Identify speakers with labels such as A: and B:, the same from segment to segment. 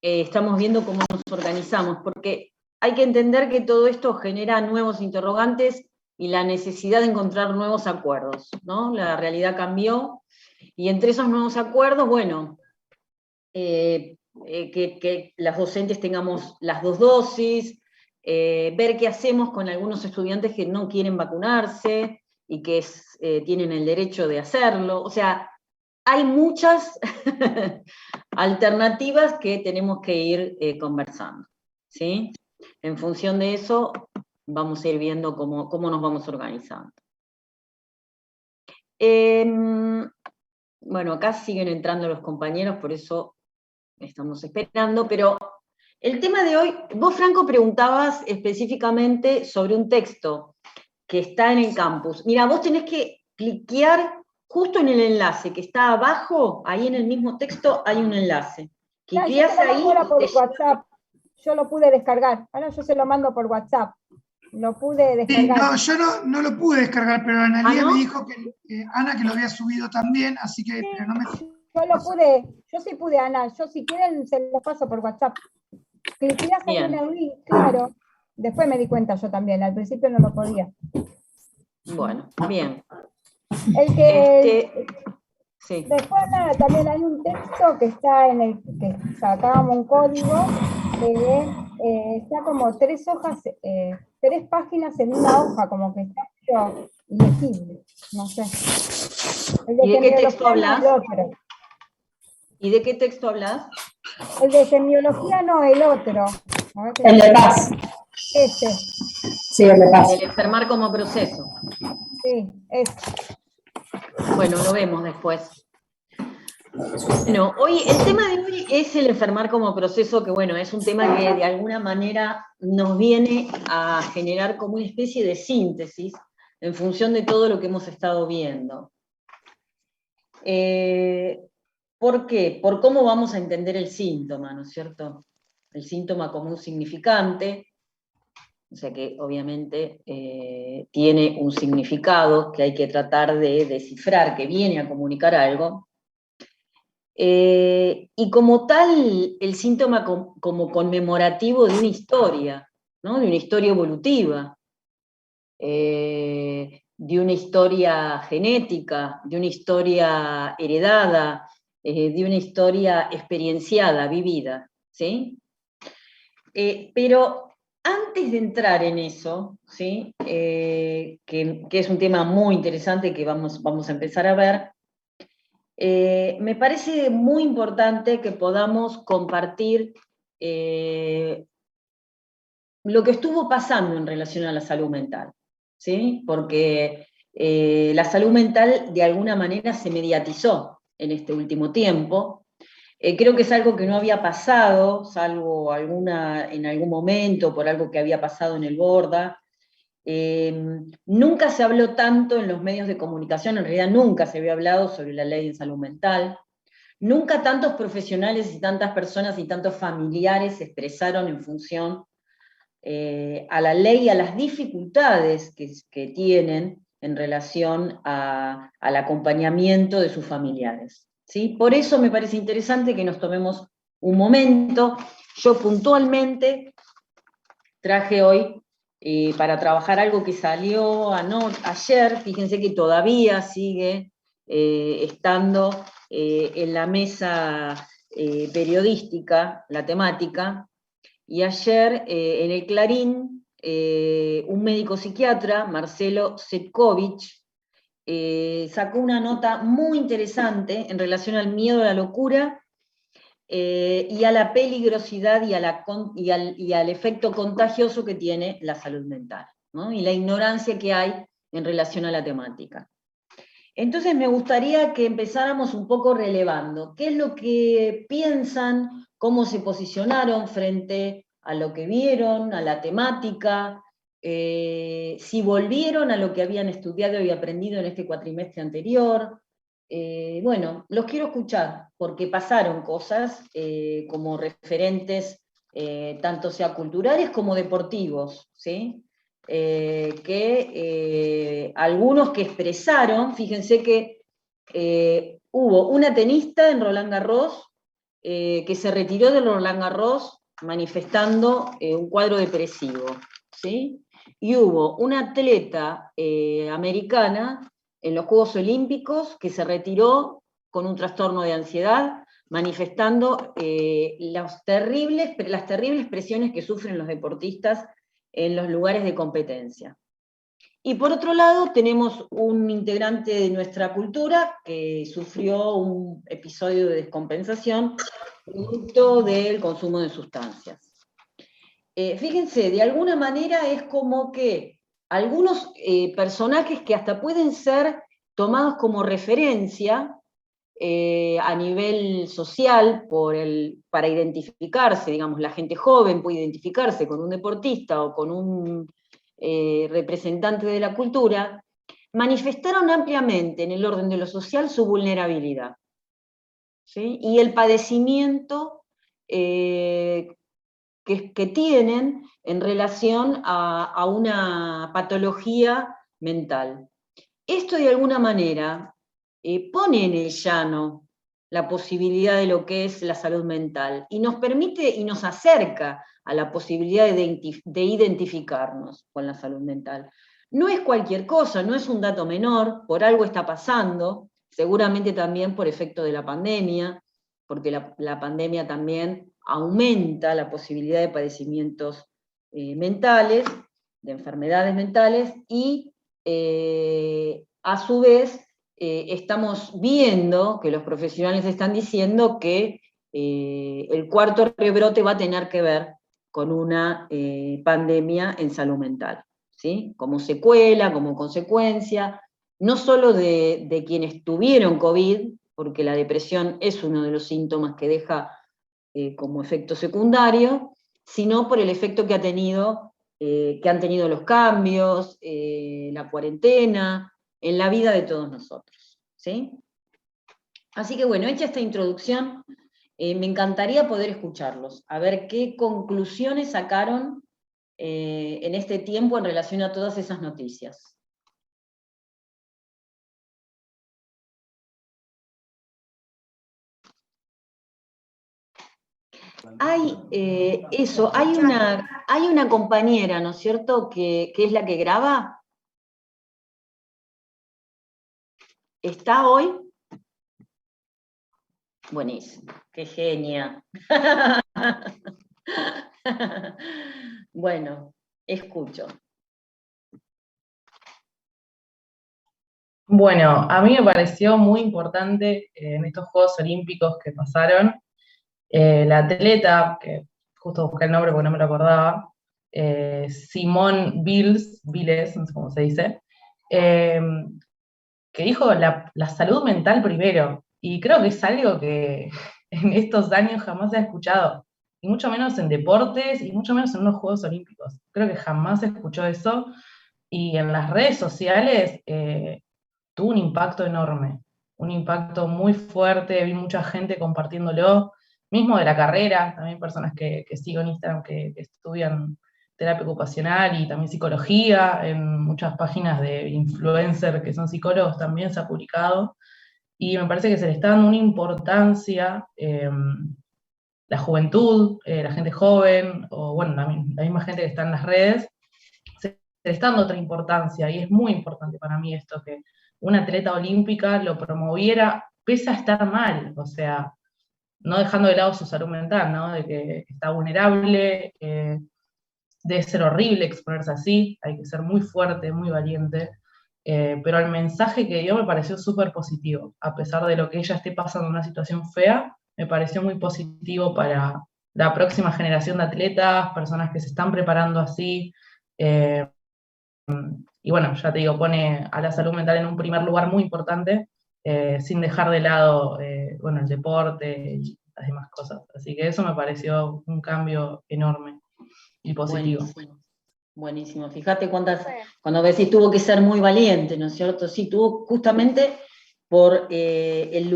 A: estamos viendo cómo nos organizamos, porque hay que entender que todo esto genera nuevos interrogantes y la necesidad de encontrar nuevos acuerdos, ¿no? La realidad cambió, y entre esos nuevos acuerdos, bueno, que las docentes tengamos las 2 dosis, ver qué hacemos con algunos estudiantes que no quieren vacunarse y que tienen el derecho de hacerlo. O sea, hay muchas alternativas que tenemos que ir conversando, ¿sí? En función de eso, vamos a ir viendo cómo nos vamos organizando. Bueno, acá siguen entrando los compañeros, por eso estamos esperando, pero el tema de hoy, vos, Franco, preguntabas específicamente sobre un texto que está en el campus. Mira, vos tenés que cliquear justo en el enlace que está abajo, ahí en el mismo texto hay un enlace. Cliqueás ahí.
B: Ahora por WhatsApp. Yo lo pude descargar. Ahora yo se lo mando por WhatsApp. Lo pude descargar.
C: Sí, no, yo no lo pude descargar, pero Analia
A: ¿no?
C: me dijo que Ana que lo había subido también, así que
B: Sí,
C: pero no me...
B: yo sí pude, Ana. Yo si quieren se lo paso por WhatsApp. Cliqueás ahí en el link, claro. Después me di cuenta yo también, al principio no lo podía.
A: Bueno, bien.
B: Sí. Después nada, también hay un texto que está en el que sacábamos un código que está como 3 hojas, 3 páginas en una hoja, como que está medio ilegible, no sé.
A: ¿Y de qué texto hablas? ¿Y de qué texto hablas?
B: El de semiología no, el otro.
D: El de paz.
B: Ese.
D: Sí, el de paz.
A: El enfermar como proceso.
B: Sí, ese.
A: Bueno, lo vemos después. Bueno, hoy, el tema de hoy es el enfermar como proceso, que bueno, es un tema que de alguna manera nos viene a generar como una especie de síntesis en función de todo lo que hemos estado viendo. ¿Por qué? Por cómo vamos a entender el síntoma, ¿no es cierto? El síntoma como un significante, o sea que obviamente tiene un significado que hay que tratar de descifrar, que viene a comunicar algo. Y como tal, el síntoma como conmemorativo de una historia, ¿no? De una historia evolutiva, de una historia genética, de una historia heredada, de una historia experienciada, vivida, ¿sí? Pero antes de entrar en eso, ¿sí? Que es un tema muy interesante que vamos a empezar a ver, me parece muy importante que podamos compartir lo que estuvo pasando en relación a la salud mental, ¿sí? Porque la salud mental de alguna manera se mediatizó en este último tiempo. Creo que es algo que no había pasado, salvo en algún momento, por algo que había pasado en el Borda. Nunca se habló tanto en los medios de comunicación, en realidad nunca se había hablado sobre la ley de salud mental. Nunca tantos profesionales y tantas personas y tantos familiares se expresaron en función a la ley y a las dificultades que tienen en relación al acompañamiento de sus familiares, ¿sí? Por eso me parece interesante que nos tomemos un momento. Yo puntualmente traje hoy para trabajar algo que salió ayer, fíjense que todavía sigue estando en la mesa periodística, la temática, y ayer en el Clarín, un médico psiquiatra, Marcelo Setkovich, sacó una nota muy interesante en relación al miedo a la locura y a la peligrosidad y al efecto contagioso que tiene la salud mental, ¿no? Y la ignorancia que hay en relación a la temática. Entonces me gustaría que empezáramos un poco relevando qué es lo que piensan, cómo se posicionaron frente a lo que vieron, a la temática, si volvieron a lo que habían estudiado y aprendido en este cuatrimestre anterior. Bueno, los quiero escuchar, porque pasaron cosas como referentes, tanto sea culturales como deportivos, ¿sí? Algunos que expresaron, fíjense que hubo una tenista en Roland Garros que se retiró del Roland Garros manifestando un cuadro depresivo, ¿sí? Y hubo una atleta americana en los Juegos Olímpicos que se retiró con un trastorno de ansiedad, manifestando las terribles presiones que sufren los deportistas en los lugares de competencia. Y por otro lado, tenemos un integrante de nuestra cultura que sufrió un episodio de descompensación producto del consumo de sustancias. Fíjense, de alguna manera es como que algunos personajes que hasta pueden ser tomados como referencia a nivel social para identificarse, digamos, la gente joven puede identificarse con un deportista o con un representante de la cultura, manifestaron ampliamente en el orden de lo social su vulnerabilidad, ¿sí? Y el padecimiento que tienen en relación a una patología mental. Esto de alguna manera pone en el llano la posibilidad de lo que es la salud mental y nos permite y nos acerca a la posibilidad de identificarnos con la salud mental. No es cualquier cosa, no es un dato menor, por algo está pasando, seguramente también por efecto de la pandemia, porque la pandemia también aumenta la posibilidad de padecimientos mentales, de enfermedades mentales, y a su vez estamos viendo que los profesionales están diciendo que el cuarto rebrote va a tener que ver con una pandemia en salud mental, ¿sí? Como secuela, como consecuencia, no solo de quienes tuvieron COVID, porque la depresión es uno de los síntomas que deja como efecto secundario, sino por el efecto que han tenido los cambios, la cuarentena, en la vida de todos nosotros, ¿sí? Así que bueno, hecha esta introducción, me encantaría poder escucharlos, a ver qué conclusiones sacaron en este tiempo en relación a todas esas noticias. Hay una compañera, ¿no es cierto?, que es la que graba. ¿Está hoy? Buenísimo, qué genia. Bueno, escucho.
E: Bueno, a mí me pareció muy importante en estos Juegos Olímpicos que pasaron, la atleta, que justo busqué el nombre porque no me lo acordaba, Simone Biles, no sé cómo se dice, que dijo la salud mental primero, y creo que es algo que en estos años jamás se ha escuchado, y mucho menos en deportes, y mucho menos en unos Juegos Olímpicos. Creo que jamás se escuchó eso, y en las redes sociales tuvo un impacto enorme, un impacto muy fuerte, vi mucha gente compartiéndolo, mismo de la carrera, también personas que sigo en Instagram que estudian terapia ocupacional y también psicología, en muchas páginas de influencers que son psicólogos también se ha publicado, y me parece que se le está dando una importancia, la juventud, la gente joven, o bueno, la misma gente que está en las redes, se le está dando otra importancia, y es muy importante para mí esto, que una atleta olímpica lo promoviera pese a estar mal, o sea, no dejando de lado su salud mental, ¿no? De que está vulnerable, debe ser horrible exponerse así, hay que ser muy fuerte, muy valiente, pero el mensaje que dio me pareció súper positivo, a pesar de lo que ella esté pasando una situación fea, me pareció muy positivo para la próxima generación de atletas, personas que se están preparando así, y bueno, ya te digo, pone a la salud mental en un primer lugar muy importante, sin dejar de lado, bueno, el deporte y las demás cosas. Así que eso me pareció un cambio enorme y positivo.
A: Buenísimo, buenísimo. Fíjate cuando decís tuvo que ser muy valiente, ¿no es cierto? Sí, tuvo justamente por el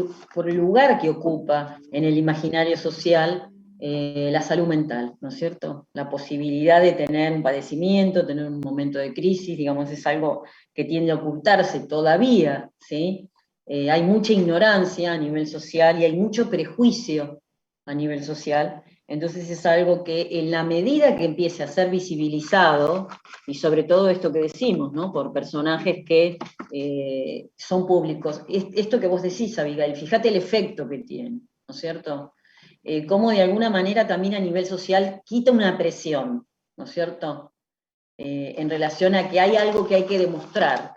A: lugar que ocupa en el imaginario social la salud mental, ¿no es cierto? La posibilidad de tener un padecimiento, tener un momento de crisis, digamos, es algo que tiende a ocultarse todavía, ¿sí? Hay mucha ignorancia a nivel social y hay mucho prejuicio a nivel social. Entonces es algo que en la medida que empiece a ser visibilizado, y sobre todo esto que decimos, ¿no? Por personajes que son públicos, esto que vos decís, Abigail, fíjate el efecto que tiene, ¿no es cierto? Cómo de alguna manera también a nivel social quita una presión, ¿no es cierto? En relación a que hay algo que hay que demostrar,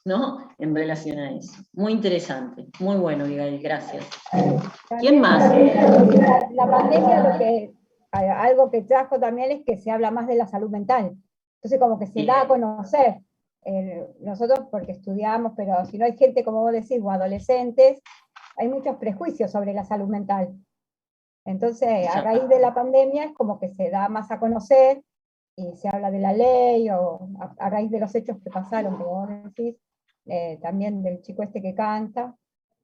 A: ¿no? En relación a eso. Muy interesante, muy bueno, Abigail, gracias. ¿Quién más?
B: La pandemia algo que trajo también es que se habla más de la salud mental. Entonces como que se da a conocer. Nosotros porque estudiamos, pero si no hay gente, como vos decís, o adolescentes, hay muchos prejuicios sobre la salud mental. Entonces, a raíz de la pandemia es como que se da más a conocer y se habla de la ley, o a raíz de los hechos que pasaron, como vos decís, también del chico este que canta,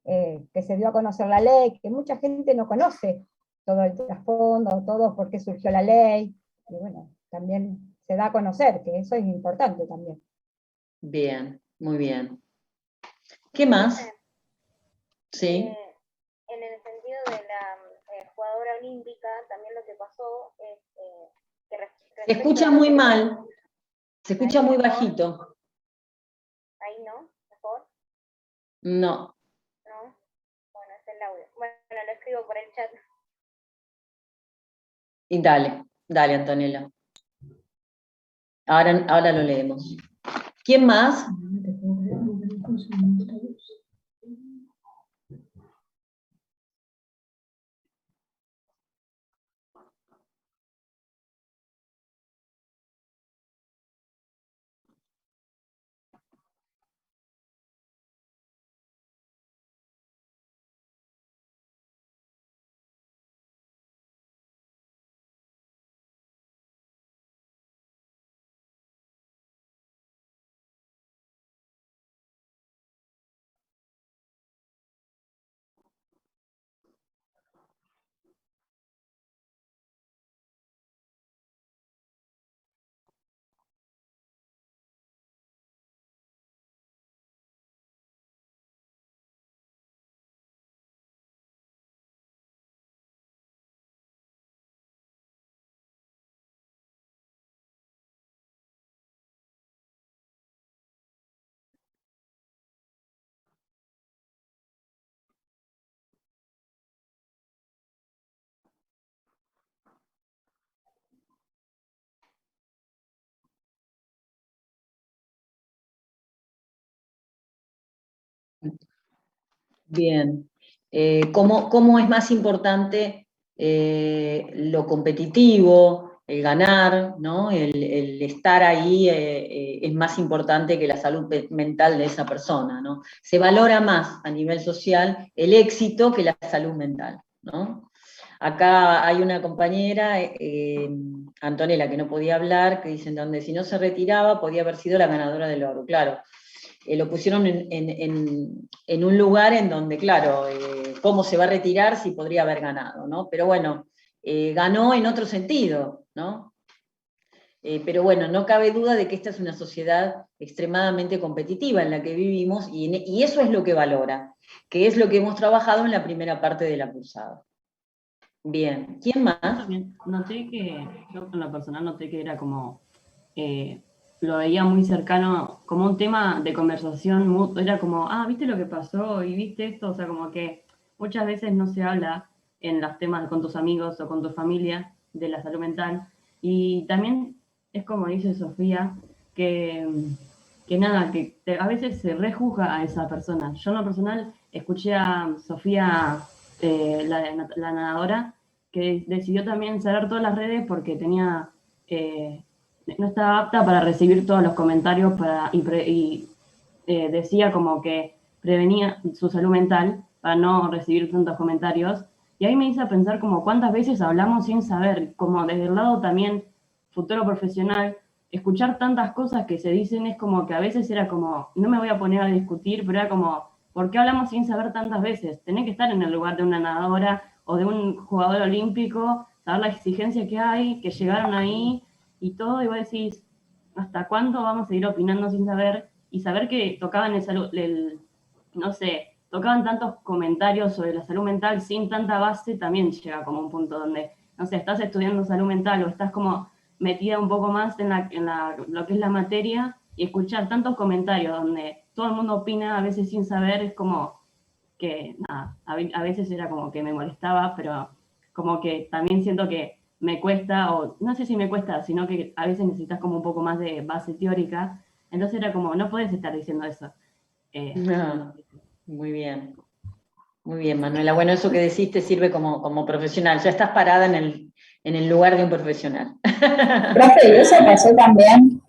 B: que se dio a conocer la ley, que mucha gente no conoce todo el trasfondo, todo por qué surgió la ley, y bueno, también se da a conocer, que eso es importante también.
A: Bien, muy bien. ¿Qué más? Sí.
F: En el sentido de la jugadora olímpica, también lo que pasó es que
A: se escucha muy mal, se escucha muy bajito.
F: Ahí no, mejor.
A: No.
F: No, bueno, es el audio. Bueno, lo escribo por el chat.
A: Y dale, dale, Antonella. Ahora lo leemos. ¿Quién más? Bien. ¿Cómo es más importante lo competitivo, el ganar, ¿no? El estar ahí es más importante que la salud mental de esa persona, ¿no? Se valora más a nivel social el éxito que la salud mental, ¿no? Acá hay una compañera, Antonella, que no podía hablar, que dicen donde si no se retiraba podía haber sido la ganadora del oro, claro. Lo pusieron en un lugar en donde, claro, cómo se va a retirar si podría haber ganado, ¿no? Pero bueno, ganó en otro sentido, ¿no? Pero bueno, no cabe duda de que esta es una sociedad extremadamente competitiva en la que vivimos y eso es lo que valora, que es lo que hemos trabajado en la primera parte de la cursada. Bien, ¿quién más?
G: Yo también noté que, yo en lo personal noté que era como, lo veía muy cercano, como un tema de conversación, era como, ¿viste lo que pasó? ¿Y viste esto? O sea, como que muchas veces no se habla en los temas con tus amigos o con tu familia de la salud mental. Y también es como dice Sofía, que nada, que a veces se rejuzga a esa persona. Yo en lo personal escuché a Sofía, la nadadora, que decidió también cerrar todas las redes porque no estaba apta para recibir todos los comentarios y decía como que prevenía su salud mental para no recibir tantos comentarios. Y ahí me hizo pensar como cuántas veces hablamos sin saber, como desde el lado también futuro profesional, escuchar tantas cosas que se dicen es como que a veces era como, no me voy a poner a discutir, pero era como, ¿por qué hablamos sin saber tantas veces? Tenés que estar en el lugar de una nadadora o de un jugador olímpico, saber la exigencia que hay, que llegaron ahí y todo, y vos decís, ¿hasta cuándo vamos a seguir opinando sin saber? Y saber que tocaban no sé, tocaban tantos comentarios sobre la salud mental sin tanta base, también llega como un punto donde, no sé, estás estudiando salud mental o estás como metida un poco más en lo que es la materia, y escuchar tantos comentarios donde todo el mundo opina a veces sin saber, es como que, nada, a veces era como que me molestaba, pero como que también siento que me cuesta, o no sé si me cuesta, sino que a veces necesitas como un poco más de base teórica, entonces era como, no puedes estar diciendo eso.
A: No, muy bien. Muy bien, Manuela. Bueno, eso que decís te sirve como profesional. Ya estás parada en el lugar de un profesional.
D: Profe, y eso pasó también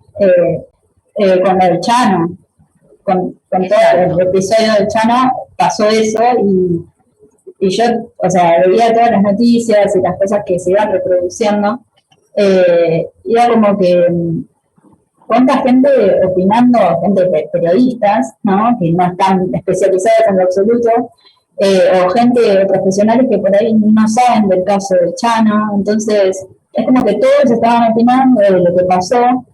D: con el Chano, con todo
A: Exacto.
D: el episodio del Chano, pasó eso y yo, o sea, veía todas las noticias y las cosas que se iban reproduciendo, y era como que cuánta gente opinando, gente periodistas, ¿no? Que no están especializadas en lo absoluto, o gente profesionales que por ahí no saben del caso del Chano, entonces es como que todos estaban opinando de lo que pasó,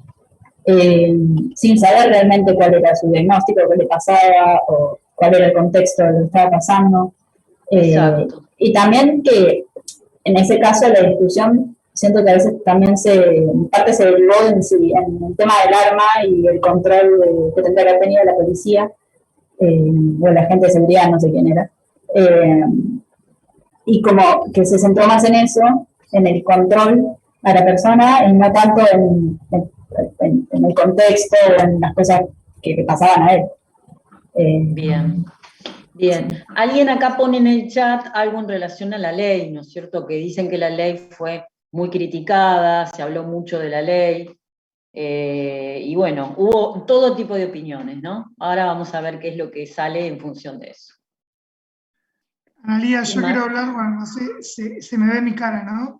D: sin saber realmente cuál era su diagnóstico, qué le pasaba, o cuál era el contexto de lo que estaba pasando.
A: Exacto.
D: Y también que en ese caso la discusión siento que a veces también en parte se derivó en el tema del arma y el control que tendría que haber tenido la policía, o la gente de seguridad, no sé quién era, y como que se centró más en eso, en el control a la persona, y no tanto en el contexto o en las cosas que le pasaban a él.
A: Bien. Bien, alguien acá pone en el chat algo en relación a la ley, ¿no es cierto? Que dicen que la ley fue muy criticada, se habló mucho de la ley, y bueno, hubo todo tipo de opiniones, ¿no? Ahora vamos a ver qué es lo que sale en función de eso.
C: Analía,
A: ¿Quién
C: yo
A: más?
C: quiero hablar, bueno, no sé, se me ve mi cara, ¿no?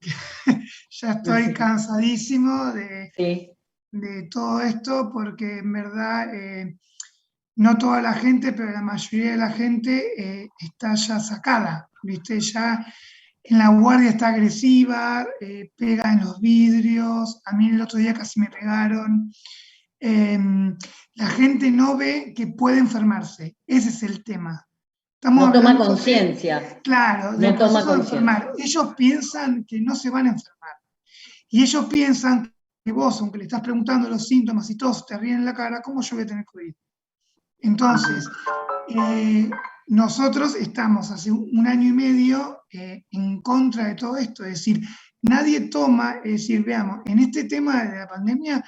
C: Ya estoy cansadísimo
A: Sí,
C: de todo esto, porque en verdad no toda la gente, pero la mayoría de la gente está ya sacada, ¿viste? Ya en la guardia está agresiva, pega en los vidrios, a mí el otro día casi me pegaron. La gente no ve que puede enfermarse, ese es el tema. Estamos
A: no toma
C: hablando
A: conciencia.
C: claro, del
A: No toma
C: proceso de
A: conciencia.
C: enfermar. Ellos piensan que no se van a enfermar. Y ellos piensan que vos, aunque le estás preguntando los síntomas y todos te ríen en la cara, ¿cómo yo voy a tener COVID? Entonces, nosotros estamos hace un año y medio en contra de todo esto. Es decir, nadie toma, es decir, veamos, en este tema de la pandemia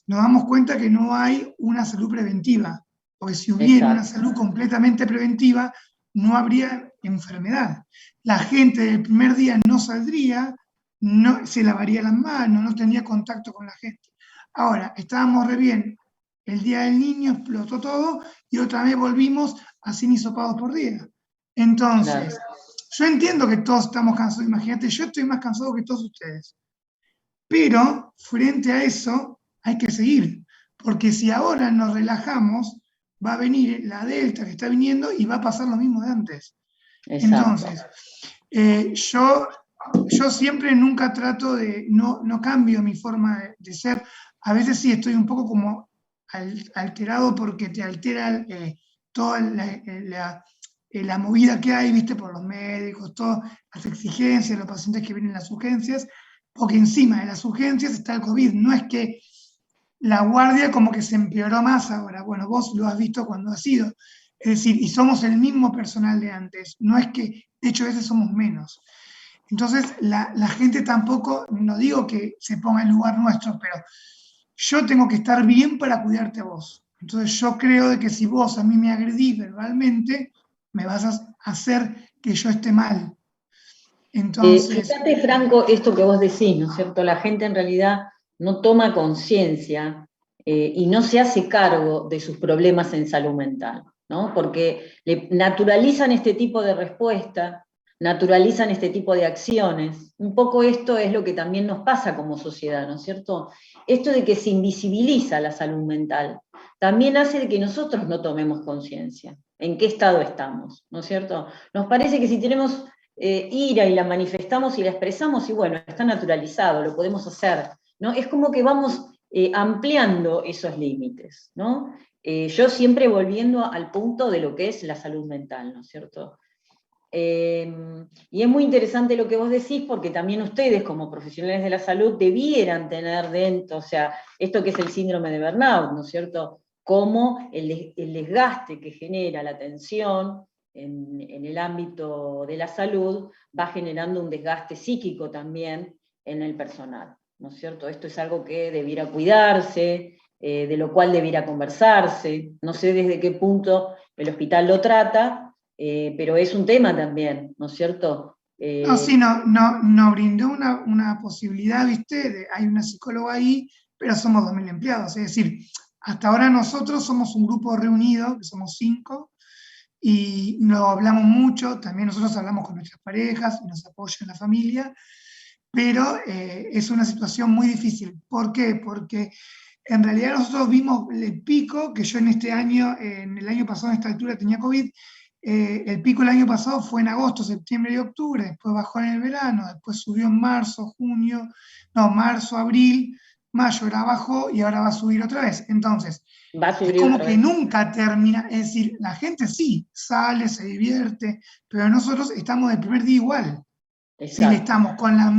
C: nos damos cuenta que no hay una salud preventiva. Porque si hubiera una salud completamente preventiva, no habría enfermedad. La gente del primer día no saldría, no, se lavaría las manos, no tendría contacto con la gente. Ahora, estábamos re bien. El día del niño explotó todo y otra vez volvimos a 100 hisopados por día. Entonces, yo entiendo que todos estamos cansados. Imagínate, yo estoy más cansado que todos ustedes. Pero, frente a eso, hay que seguir. Porque si ahora nos relajamos, va a venir la Delta que está viniendo y va a pasar lo mismo de antes.
A: Exacto.
C: Entonces, yo siempre nunca trato de, no cambio mi forma de ser. A veces sí estoy un poco como alterado porque te altera toda la movida que hay, viste, por los médicos, todas las exigencias, los pacientes que vienen en las urgencias, porque encima de las urgencias está el COVID. No es que la guardia como que se empeoró más ahora. Bueno, vos lo has visto cuando has ido. Es decir, y somos el mismo personal de antes. No es que, de hecho, a veces somos menos. Entonces, la gente tampoco, no digo que se ponga en lugar nuestro, pero yo tengo que estar bien para cuidarte a vos. Entonces, yo creo de que si vos a mí me agredís verbalmente, me vas a hacer que yo esté mal. Entonces,
A: Fíjate, Franco, esto que vos decís, ¿no es cierto? La gente en realidad no toma conciencia y no se hace cargo de sus problemas en salud mental, ¿no? Porque naturalizan este tipo de respuesta, naturalizan este tipo de acciones. Un poco esto es lo que también nos pasa como sociedad, ¿no es cierto? Esto de que se invisibiliza la salud mental también hace de que nosotros no tomemos conciencia en qué estado estamos, ¿no es cierto? Nos parece que si tenemos ira y la manifestamos y la expresamos, y bueno, está naturalizado, lo podemos hacer, ¿no? Es como que vamos ampliando esos límites, ¿no? Yo siempre volviendo al punto de lo que es la salud mental, ¿no es cierto? Y es muy interesante lo que vos decís, porque también ustedes, como profesionales de la salud, debieran tener dentro, o sea, esto que es el síndrome de burnout, ¿no es cierto? Cómo el desgaste que genera la tensión en el ámbito de la salud va generando un desgaste psíquico también en el personal, ¿no es cierto? Esto es algo que debiera cuidarse, de lo cual debiera conversarse. No sé desde qué punto el hospital lo trata, pero es un tema también, ¿no es cierto?
C: No, sí, nos brindó una posibilidad, ¿viste? Hay una psicóloga ahí, pero somos 2.000 empleados. Es decir, hasta ahora nosotros somos un grupo reunido, que somos 5, y no hablamos mucho, también nosotros hablamos con nuestras parejas, y nos apoya en la familia, pero es una situación muy difícil. ¿Por qué? Porque en realidad nosotros vimos el pico, que yo en este año, en el año pasado a esta altura tenía COVID, el pico el año pasado fue en agosto, septiembre y octubre, después bajó en el verano, después subió en marzo, marzo, abril, mayo ahora bajó y ahora va a subir otra vez. Entonces,
A: Va a
C: es
A: subir
C: como
A: otra
C: que
A: vez.
C: nunca termina, es decir, la gente sí sale, se divierte, pero nosotros estamos del primer día igual. Sí,
A: Exacto.
C: estamos con la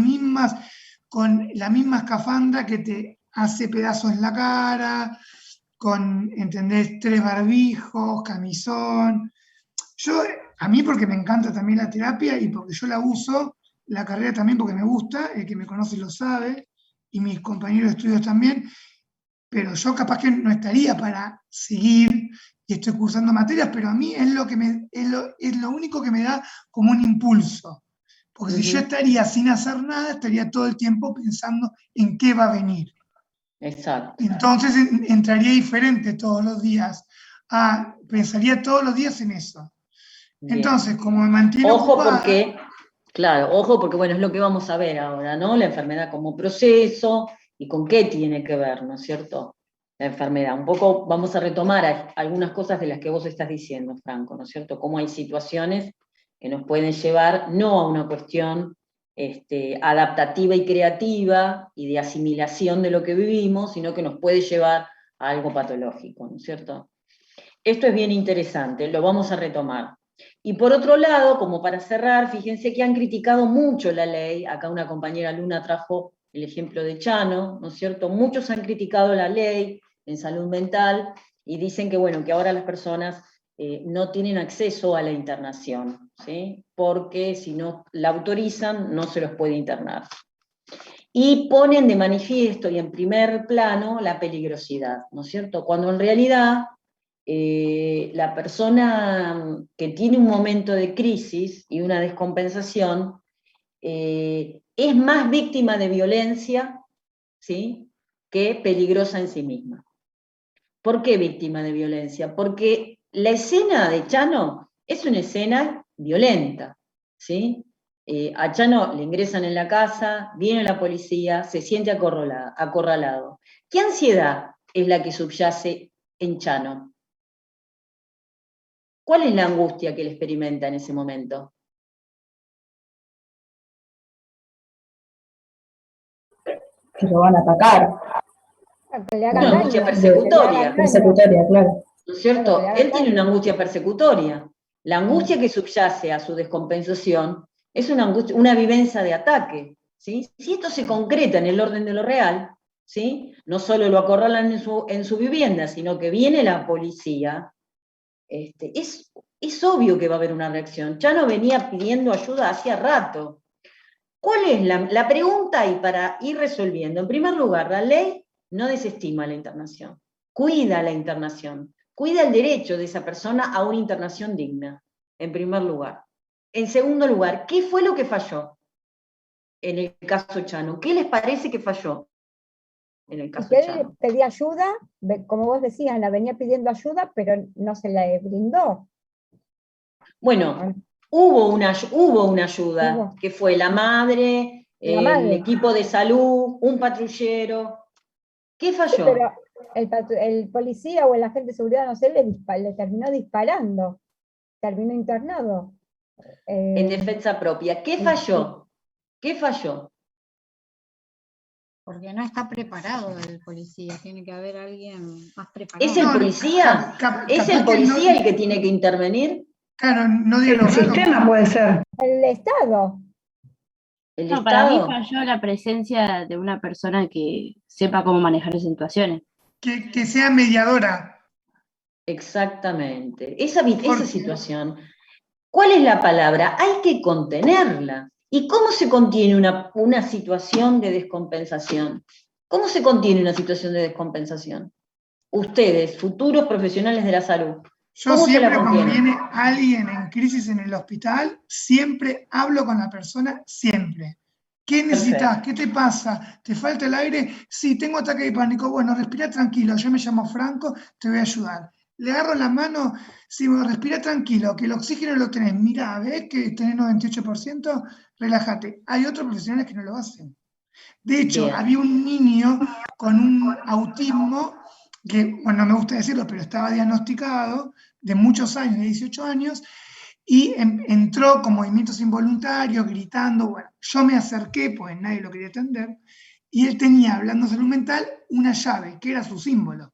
C: misma escafandra que te hace pedazos en la cara, con, ¿entendés? 3 barbijos, camisón. A mí porque me encanta también la terapia y porque yo la uso, la carrera también porque me gusta, el que me conoce lo sabe, y mis compañeros de estudios también, pero yo capaz que no estaría para seguir y estoy cursando materias, pero a mí es es lo único que me da como un impulso. Porque si yo estaría sin hacer nada, estaría todo el tiempo pensando en qué va a venir.
A: Exacto.
C: Entonces entraría diferente todos los días. Pensaría todos los días en eso.
A: Bien.
C: Entonces, como me mantiene
A: Ojo
C: ocupada,
A: porque, claro, ojo porque, bueno, es lo que vamos a ver ahora, ¿no? La enfermedad como proceso y con qué tiene que ver, ¿no es cierto? La enfermedad. Un poco vamos a retomar algunas cosas de las que vos estás diciendo, Franco, ¿no es cierto? Cómo hay situaciones que nos pueden llevar no a una cuestión adaptativa y creativa y de asimilación de lo que vivimos, sino que nos puede llevar a algo patológico, ¿no es cierto? Esto es bien interesante, lo vamos a retomar. Y por otro lado, como para cerrar, fíjense que han criticado mucho la ley, acá una compañera Luna trajo el ejemplo de Chano, ¿no es cierto? Muchos han criticado la ley en salud mental y dicen que, bueno, que ahora las personas no tienen acceso a la internación, ¿sí? Porque si no la autorizan, no se los puede internar. Y ponen de manifiesto y en primer plano la peligrosidad, ¿no es cierto? Cuando en realidad la persona que tiene un momento de crisis y una descompensación es más víctima de violencia, ¿sí?, que peligrosa en sí misma. ¿Por qué víctima de violencia? Porque la escena de Chano es una escena violenta, ¿sí? A Chano le ingresan en la casa, viene la policía, se siente acorralado. ¿Qué ansiedad es la que subyace en Chano? ¿Cuál es la angustia que él experimenta en ese momento?
D: que lo van a atacar.
B: Que le
A: Una
B: hagan
A: angustia
B: daño, que le
A: persecutoria,
B: hagan daño.
D: Persecutoria, claro.
A: ¿no es
B: Claro, que
A: cierto?
B: le hagan
A: Él tiene una
B: daño.
A: angustia persecutoria. La angustia que subyace a su descompensación es una angustia, una vivencia de ataque, ¿sí? Si esto se concreta en el orden de lo real, ¿sí?, no solo lo acorralan en su vivienda, sino que viene la policía, es obvio que va a haber una reacción. Chano venía pidiendo ayuda hacía rato. ¿Cuál es la pregunta? Y para ir resolviendo, en primer lugar, la ley no desestima la internación, cuida la internación, cuida el derecho de esa persona a una internación digna, en primer lugar. En segundo lugar, ¿qué fue lo que falló en el caso Chano? ¿Qué les parece que falló en el
B: Y
A: caso
B: que él
A: Chano?
B: pedía ayuda, como vos decías, la venía pidiendo ayuda, pero no se la brindó.
A: Bueno, hubo una ayuda,
B: Hubo
A: que fue la madre,
B: la
A: el
B: madre.
A: equipo de salud, un patrullero. ¿Qué
B: Sí, pero
A: falló?
B: el policía o el agente de seguridad, no sé, le terminó disparando, terminó internado.
A: En
B: Eh,
A: defensa propia. ¿Qué
B: y
A: falló? ¿Qué falló?
H: porque no está preparado el policía, tiene que haber alguien más preparado.
A: ¿Es el policía? ¿Es el policía el que tiene que intervenir?
C: Claro, no
I: El
C: dialogaron.
I: sistema puede ser.
B: El Estado.
A: ¿El
J: No, para mí
A: Estado?
J: falló la presencia de una persona que sepa cómo manejar esas situaciones.
C: Que sea mediadora.
A: Exactamente. Esa
C: Porque-
A: situación, ¿cuál es la palabra? Hay que contenerla. ¿Y cómo se contiene una situación de descompensación? ¿Cómo se contiene una situación de descompensación? Ustedes, futuros profesionales de la salud,
C: Yo
A: ¿cómo se la
C: siempre cuando
A: contienen?
C: viene alguien en crisis en el hospital, siempre hablo con la persona, siempre. ¿Qué necesitas?
A: Perfecto.
C: ¿Qué te pasa? ¿Te falta el aire? Sí, tengo ataque de pánico. Bueno, respira tranquilo, yo me llamo Franco, te voy a ayudar. Le agarro la mano, sí, bueno, respira tranquilo, que el oxígeno lo tenés. Mirá, ¿ves que tenés 98%? Relájate. Hay otros profesionales que no lo hacen. De hecho,
A: Bien.
C: había un niño con un autismo que, bueno, no me gusta decirlo, pero estaba diagnosticado de muchos años, de 18 años, y entró con movimientos involuntarios, gritando. Bueno, yo me acerqué, pues nadie lo quería atender, y él tenía, hablando de salud mental, una llave, que era su símbolo.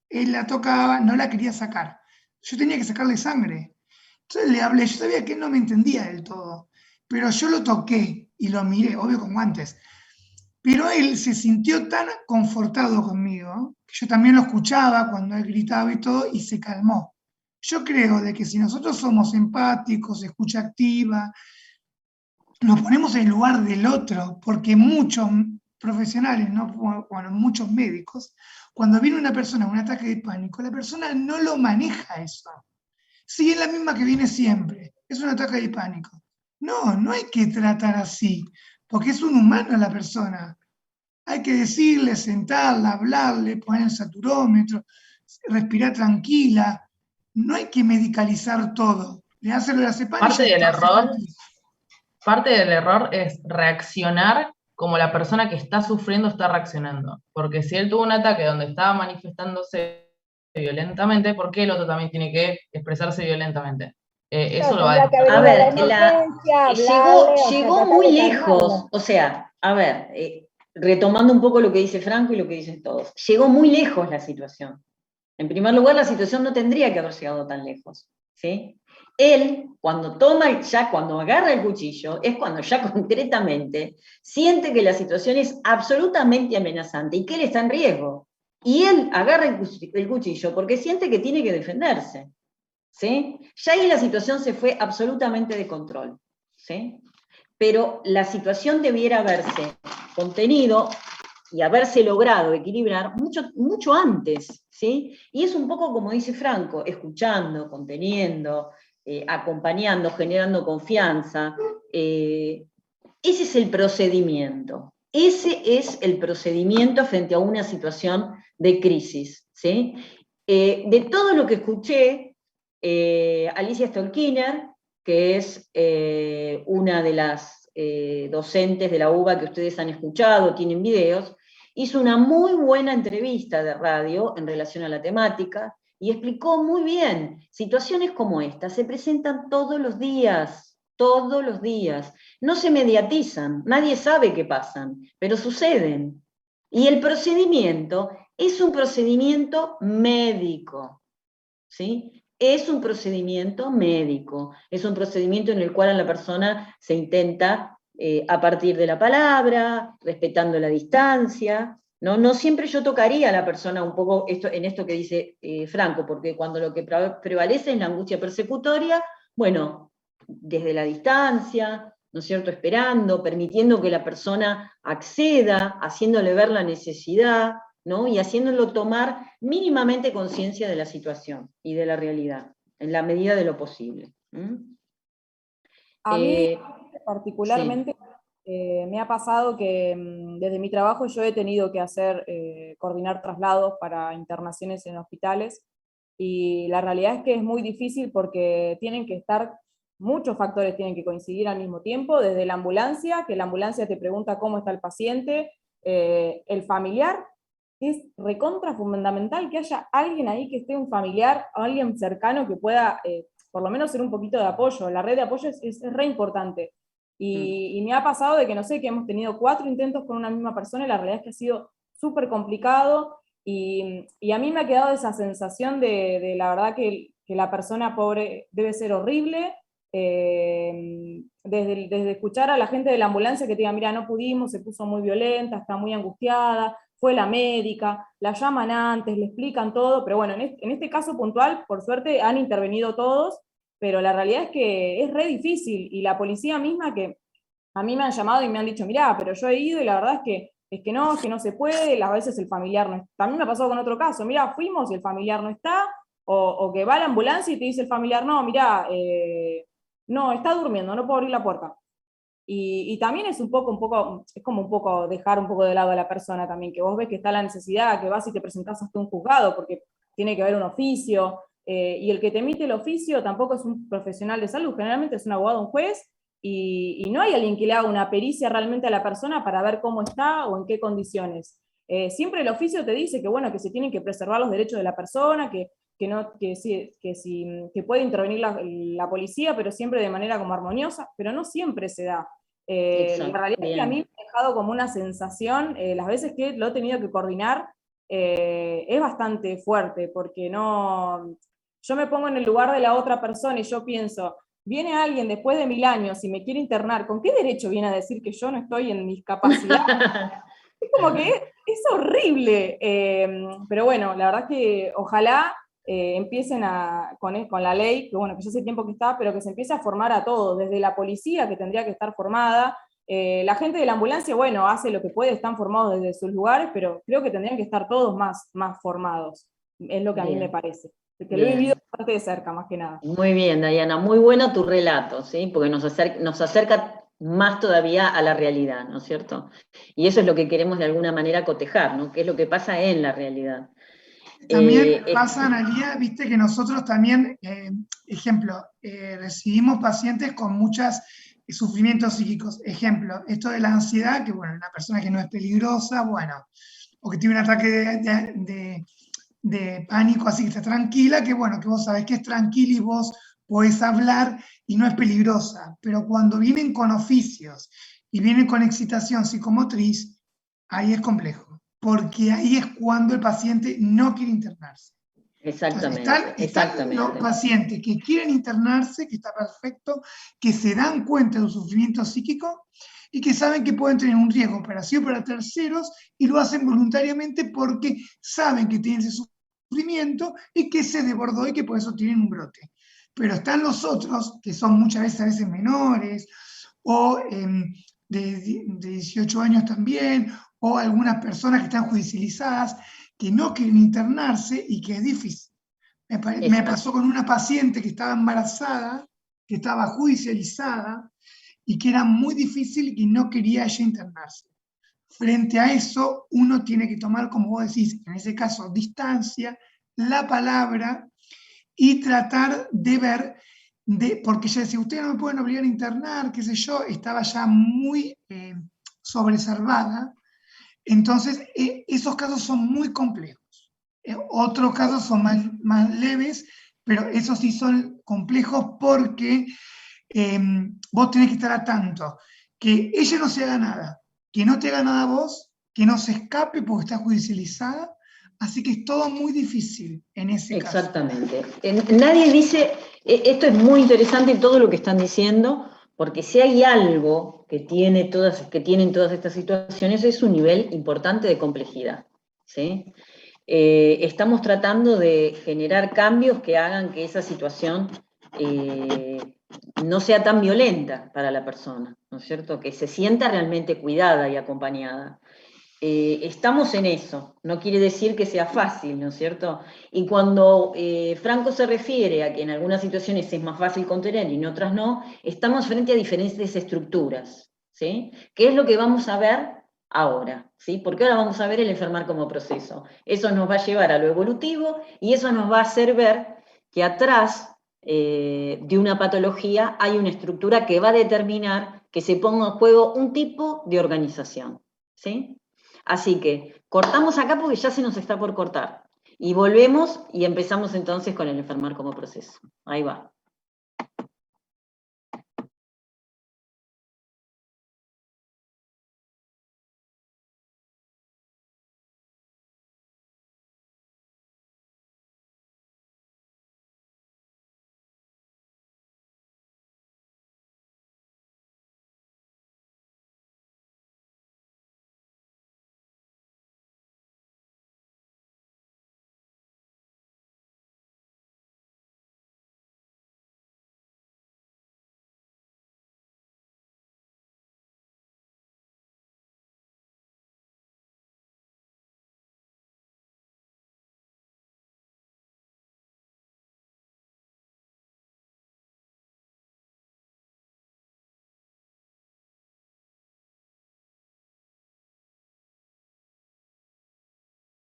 C: Él la tocaba, no la quería sacar. Yo tenía que sacarle sangre. Entonces le hablé, yo sabía que él no me entendía del todo, pero yo lo toqué y lo miré, obvio con guantes. Pero él se sintió tan confortado conmigo, que yo también lo escuchaba cuando él gritaba y todo, y se calmó. Yo creo de que si nosotros somos empáticos, escucha activa, nos ponemos en el lugar del otro, porque muchos profesionales, ¿no? Bueno, muchos médicos, cuando viene una persona con un ataque de pánico, la persona no lo maneja eso. Sí, es la misma que viene siempre, es un ataque de pánico. No, no hay que tratar así, porque es un humano la persona. Hay que decirle, sentarla, hablarle, poner el saturómetro, respirar tranquila. No hay que medicalizar todo. Le hace lo de la cepan y ya está.
E: Parte del error es reaccionar como la persona que está sufriendo está reaccionando. Porque si él tuvo un ataque donde estaba manifestándose violentamente, ¿por qué el otro también tiene que expresarse violentamente? Eso lo va a...
A: A ver,
B: hablarle,
A: llegó muy lejos, o sea, a ver, retomando un poco lo que dice Franco y lo que dicen todos, llegó muy lejos la situación. En primer lugar, la situación no tendría que haber llegado tan lejos, ¿sí? Él, cuando cuando agarra el cuchillo, es cuando ya concretamente siente que la situación es absolutamente amenazante y que él está en riesgo. Y él agarra el cuchillo porque siente que tiene que defenderse, ¿sí? Ya ahí la situación se fue absolutamente de control, ¿sí? Pero la situación debiera haberse contenido y haberse logrado equilibrar mucho antes, ¿sí? Y es un poco como dice Franco, escuchando, conteniendo, acompañando, generando confianza. Ese es el procedimiento. Ese es el procedimiento frente a una situación de crisis, ¿sí? De todo lo que escuché, Alicia Stolkiner, que es una de las docentes de la UBA que ustedes han escuchado, tienen videos, hizo una muy buena entrevista de radio en relación a la temática y explicó muy bien, situaciones como esta se presentan todos los días, no se mediatizan, nadie sabe qué pasan, pero suceden. Y el procedimiento es un procedimiento médico, ¿sí? Es un procedimiento médico, es un procedimiento en el cual a la persona se intenta, a partir de la palabra, respetando la distancia, ¿no? No siempre yo tocaría a la persona un poco en esto que dice Franco, porque cuando lo que prevalece es la angustia persecutoria, bueno, desde la distancia, ¿no es cierto?, esperando, permitiendo que la persona acceda, haciéndole ver la necesidad, ¿no? Y haciéndolo tomar mínimamente conciencia de la situación y de la realidad, en la medida de lo posible.
K: A mí, particularmente, me ha pasado que desde mi trabajo yo he tenido que coordinar traslados para internaciones en hospitales, y la realidad es que es muy difícil porque muchos factores tienen que coincidir al mismo tiempo, desde la ambulancia, que la ambulancia te pregunta cómo está el paciente, el familiar. Es recontra fundamental que haya alguien ahí que esté, un familiar, alguien cercano que pueda por lo menos ser un poquito de apoyo. La red de apoyo es re importante. Y me ha pasado de que, no sé, que hemos tenido 4 intentos con una misma persona y la realidad es que ha sido súper complicado y a mí me ha quedado esa sensación de la verdad que la persona pobre debe ser horrible, desde escuchar a la gente de la ambulancia que te diga, mira, no pudimos, se puso muy violenta, está muy angustiada, fue la médica, la llaman antes, le explican todo, pero bueno, en este caso puntual, por suerte, han intervenido todos, pero la realidad es que es re difícil, y la policía misma que a mí me han llamado y me han dicho, mirá, pero yo he ido y la verdad es que no se puede, a veces el familiar no está. También me ha pasado con otro caso, mirá, fuimos y el familiar no está, o que va a la ambulancia y te dice el familiar, no, mirá, no, está durmiendo, no puedo abrir la puerta. Y también es es como un poco dejar un poco de lado a la persona también, que vos ves que está la necesidad, que vas y te presentás hasta un juzgado, porque tiene que haber un oficio, y el que te emite el oficio tampoco es un profesional de salud, generalmente es un abogado, un juez, y no hay alguien que le haga una pericia realmente a la persona para ver cómo está o en qué condiciones. Siempre el oficio te dice que, bueno, que se tienen que preservar los derechos de la persona, que puede intervenir la policía, pero siempre de manera como armoniosa, pero no siempre se da. La realidad es que a mí me ha dejado como una sensación, las veces que lo he tenido que coordinar, es bastante fuerte, porque yo me pongo en el lugar de la otra persona y yo pienso, viene alguien después de 1000 años y me quiere internar, ¿con qué derecho viene a decir que yo no estoy en mis capacidades? Es como que es horrible, pero bueno, la verdad es que ojalá empiecen con la ley, que bueno, que ya hace tiempo que está, pero que se empiece a formar a todos, desde la policía, que tendría que estar formada, la gente de la ambulancia, bueno, hace lo que puede, están formados desde sus lugares, pero creo que tendrían que estar todos más formados, es lo que a mí me parece, porque lo he vivido bastante de cerca, más que nada.
A: Muy bien, Diana, muy bueno tu relato, ¿sí? Porque nos acerca más todavía a la realidad, ¿no es cierto? Y eso es lo que queremos de alguna manera cotejar, ¿no? ¿Qué es lo que pasa en la realidad?
C: También pasa, Analía, viste que nosotros también, ejemplo, recibimos pacientes con muchos sufrimientos psíquicos. Ejemplo, esto de la ansiedad, que bueno, una persona que no es peligrosa, bueno, o que tiene un ataque de pánico, así que está tranquila, que bueno, que vos sabés que es tranquila y vos podés hablar y no es peligrosa. Pero cuando vienen con oficios y vienen con excitación psicomotriz, ahí es complejo, porque ahí es cuando el paciente no quiere internarse.
A: Exactamente.
C: Entonces, están los pacientes que quieren internarse, que está perfecto, que se dan cuenta de un sufrimiento psíquico y que saben que pueden tener un riesgo para sí o para terceros y lo hacen voluntariamente porque saben que tienen ese sufrimiento y que se desbordó y que por eso tienen un brote. Pero están los otros, que son muchas veces menores o de 18 años también, o algunas personas que están judicializadas, que no quieren internarse y que es difícil. Me pasó con una paciente que estaba embarazada, que estaba judicializada y que era muy difícil y no quería ella internarse. Frente a eso, uno tiene que tomar, como vos decís, en ese caso, distancia, la palabra y tratar de ver, porque ella decía, ustedes no me pueden obligar a internar, qué sé yo, estaba ya muy sobreservada. Entonces, esos casos son muy complejos. Otros casos son más leves, pero esos sí son complejos porque vos tenés que estar a tanto, que ella no se haga nada, que no te haga nada vos, que no se escape porque está judicializada, así que es todo muy difícil en ese caso.
A: Exactamente. Nadie dice, esto es muy interesante todo lo que están diciendo, porque si hay algo que tienen todas estas situaciones es un nivel importante de complejidad, ¿sí? Estamos tratando de generar cambios que hagan que esa situación no sea tan violenta para la persona, ¿no es cierto? Que se sienta realmente cuidada y acompañada. Estamos en eso, no quiere decir que sea fácil, ¿no es cierto? Y cuando Franco se refiere a que en algunas situaciones es más fácil contener y en otras no, estamos frente a diferentes estructuras, ¿sí? ¿Qué es lo que vamos a ver ahora? ¿Sí? Porque ahora vamos a ver el enfermar como proceso. Eso nos va a llevar a lo evolutivo y eso nos va a hacer ver que atrás de una patología hay una estructura que va a determinar que se ponga en juego un tipo de organización, ¿sí? Así que cortamos acá porque ya se nos está por cortar. Y volvemos y empezamos entonces con el enfermar como proceso. Ahí va.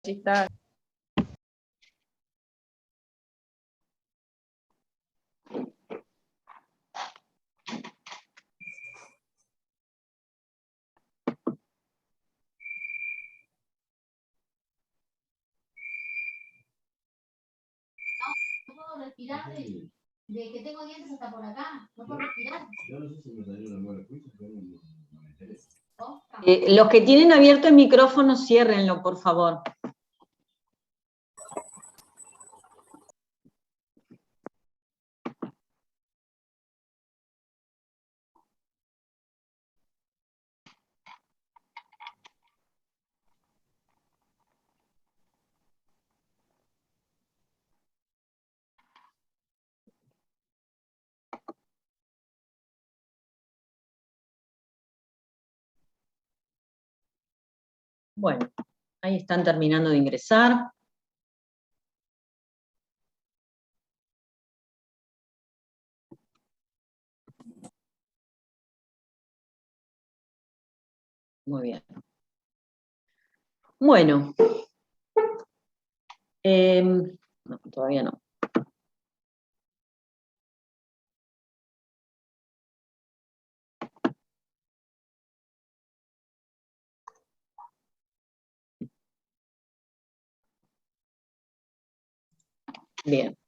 K: Sí, está.
I: No puedo respirar de que tengo dientes hasta por acá. No puedo respirar. Yo no sé si me salió una buena juicio, pero no me enteré.
A: Los que tienen abierto el micrófono, ciérrenlo, por favor. Bueno, ahí están terminando de ingresar. Muy bien. Bueno. No, todavía no. Bien.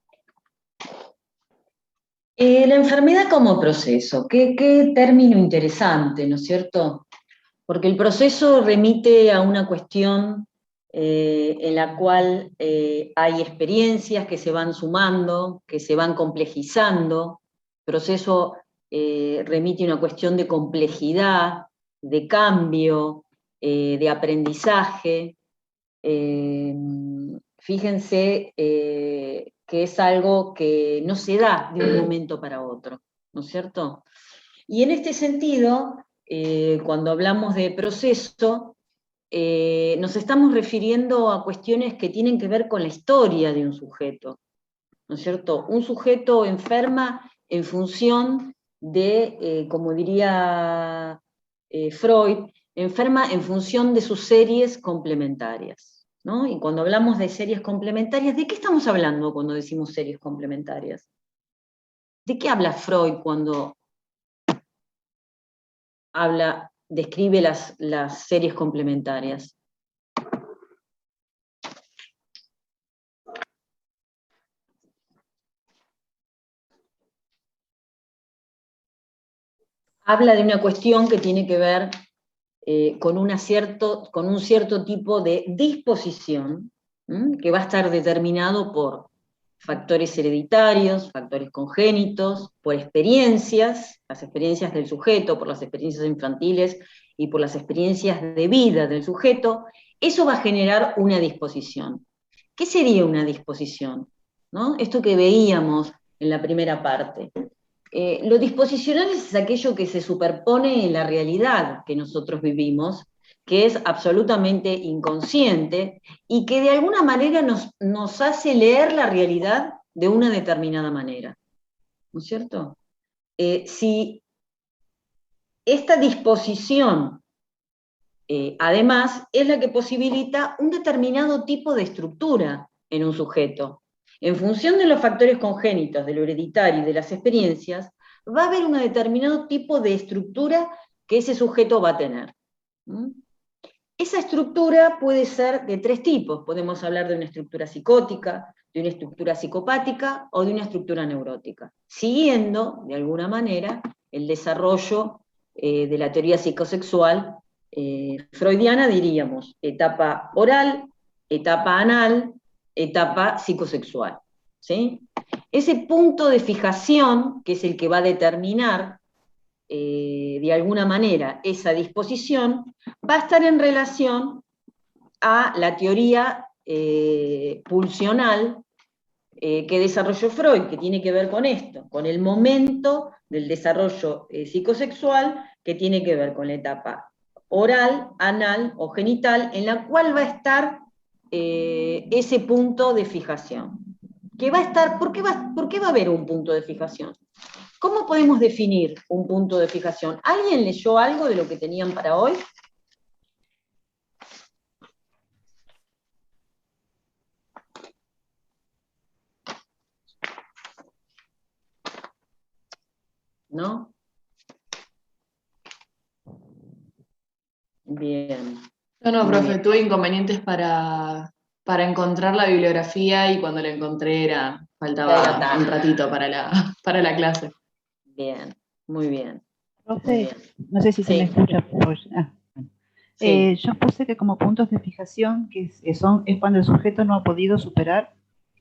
A: La enfermedad como proceso, qué término interesante, ¿no es cierto? Porque el proceso remite a una cuestión en la cual hay experiencias que se van sumando, que se van complejizando. El proceso remite a una cuestión de complejidad, de cambio, de aprendizaje. Fíjense que es algo que no se da de un momento para otro, ¿no es cierto? Y en este sentido, cuando hablamos de proceso, nos estamos refiriendo a cuestiones que tienen que ver con la historia de un sujeto, ¿no es cierto? Un sujeto enferma en función de, como diría Freud, enferma en función de sus series complementarias, ¿no? Y cuando hablamos de series complementarias, ¿de qué estamos hablando cuando decimos series complementarias? ¿De qué habla Freud cuando describe las series complementarias? Habla de una cuestión que tiene que ver con un cierto tipo de disposición, que va a estar determinado por factores hereditarios, factores congénitos, por experiencias, las experiencias del sujeto, por las experiencias infantiles y por las experiencias de vida del sujeto. Eso va a generar una disposición. ¿Qué sería una disposición? ¿No? Esto que veíamos en la primera parte. Lo disposicional es aquello que se superpone en la realidad que nosotros vivimos, que es absolutamente inconsciente y que de alguna manera nos hace leer la realidad de una determinada manera. ¿No es cierto? Si esta disposición, además, es la que posibilita un determinado tipo de estructura en un sujeto. En función de los factores congénitos, de lo hereditario y de las experiencias, va a haber un determinado tipo de estructura que ese sujeto va a tener. Esa estructura puede ser de tres tipos. Podemos hablar de una estructura psicótica, de una estructura psicopática o de una estructura neurótica, siguiendo, de alguna manera, el desarrollo de la teoría psicosexual freudiana, diríamos, etapa oral, etapa anal, etapa psicosexual. ¿Sí? Ese punto de fijación, que es el que va a determinar de alguna manera esa disposición, va a estar en relación a la teoría pulsional que desarrolló Freud, que tiene que ver con esto, con el momento del desarrollo psicosexual, que tiene que ver con la etapa oral, anal o genital, en la cual va a estar ese punto de fijación. Que va a estar, ¿por qué va a haber un punto de fijación? ¿Cómo podemos definir un punto de fijación? ¿Alguien leyó algo de lo que tenían para hoy? ¿no? Bien.
L: No,
A: Muy
L: profe,
A: bien.
L: tuve inconvenientes para encontrar la bibliografía y cuando la encontré faltaba un ratito para la clase.
A: Bien, muy bien.
M: Profe, no sé si se me escucha. Yo puse que como puntos de fijación, es cuando el sujeto no ha podido superar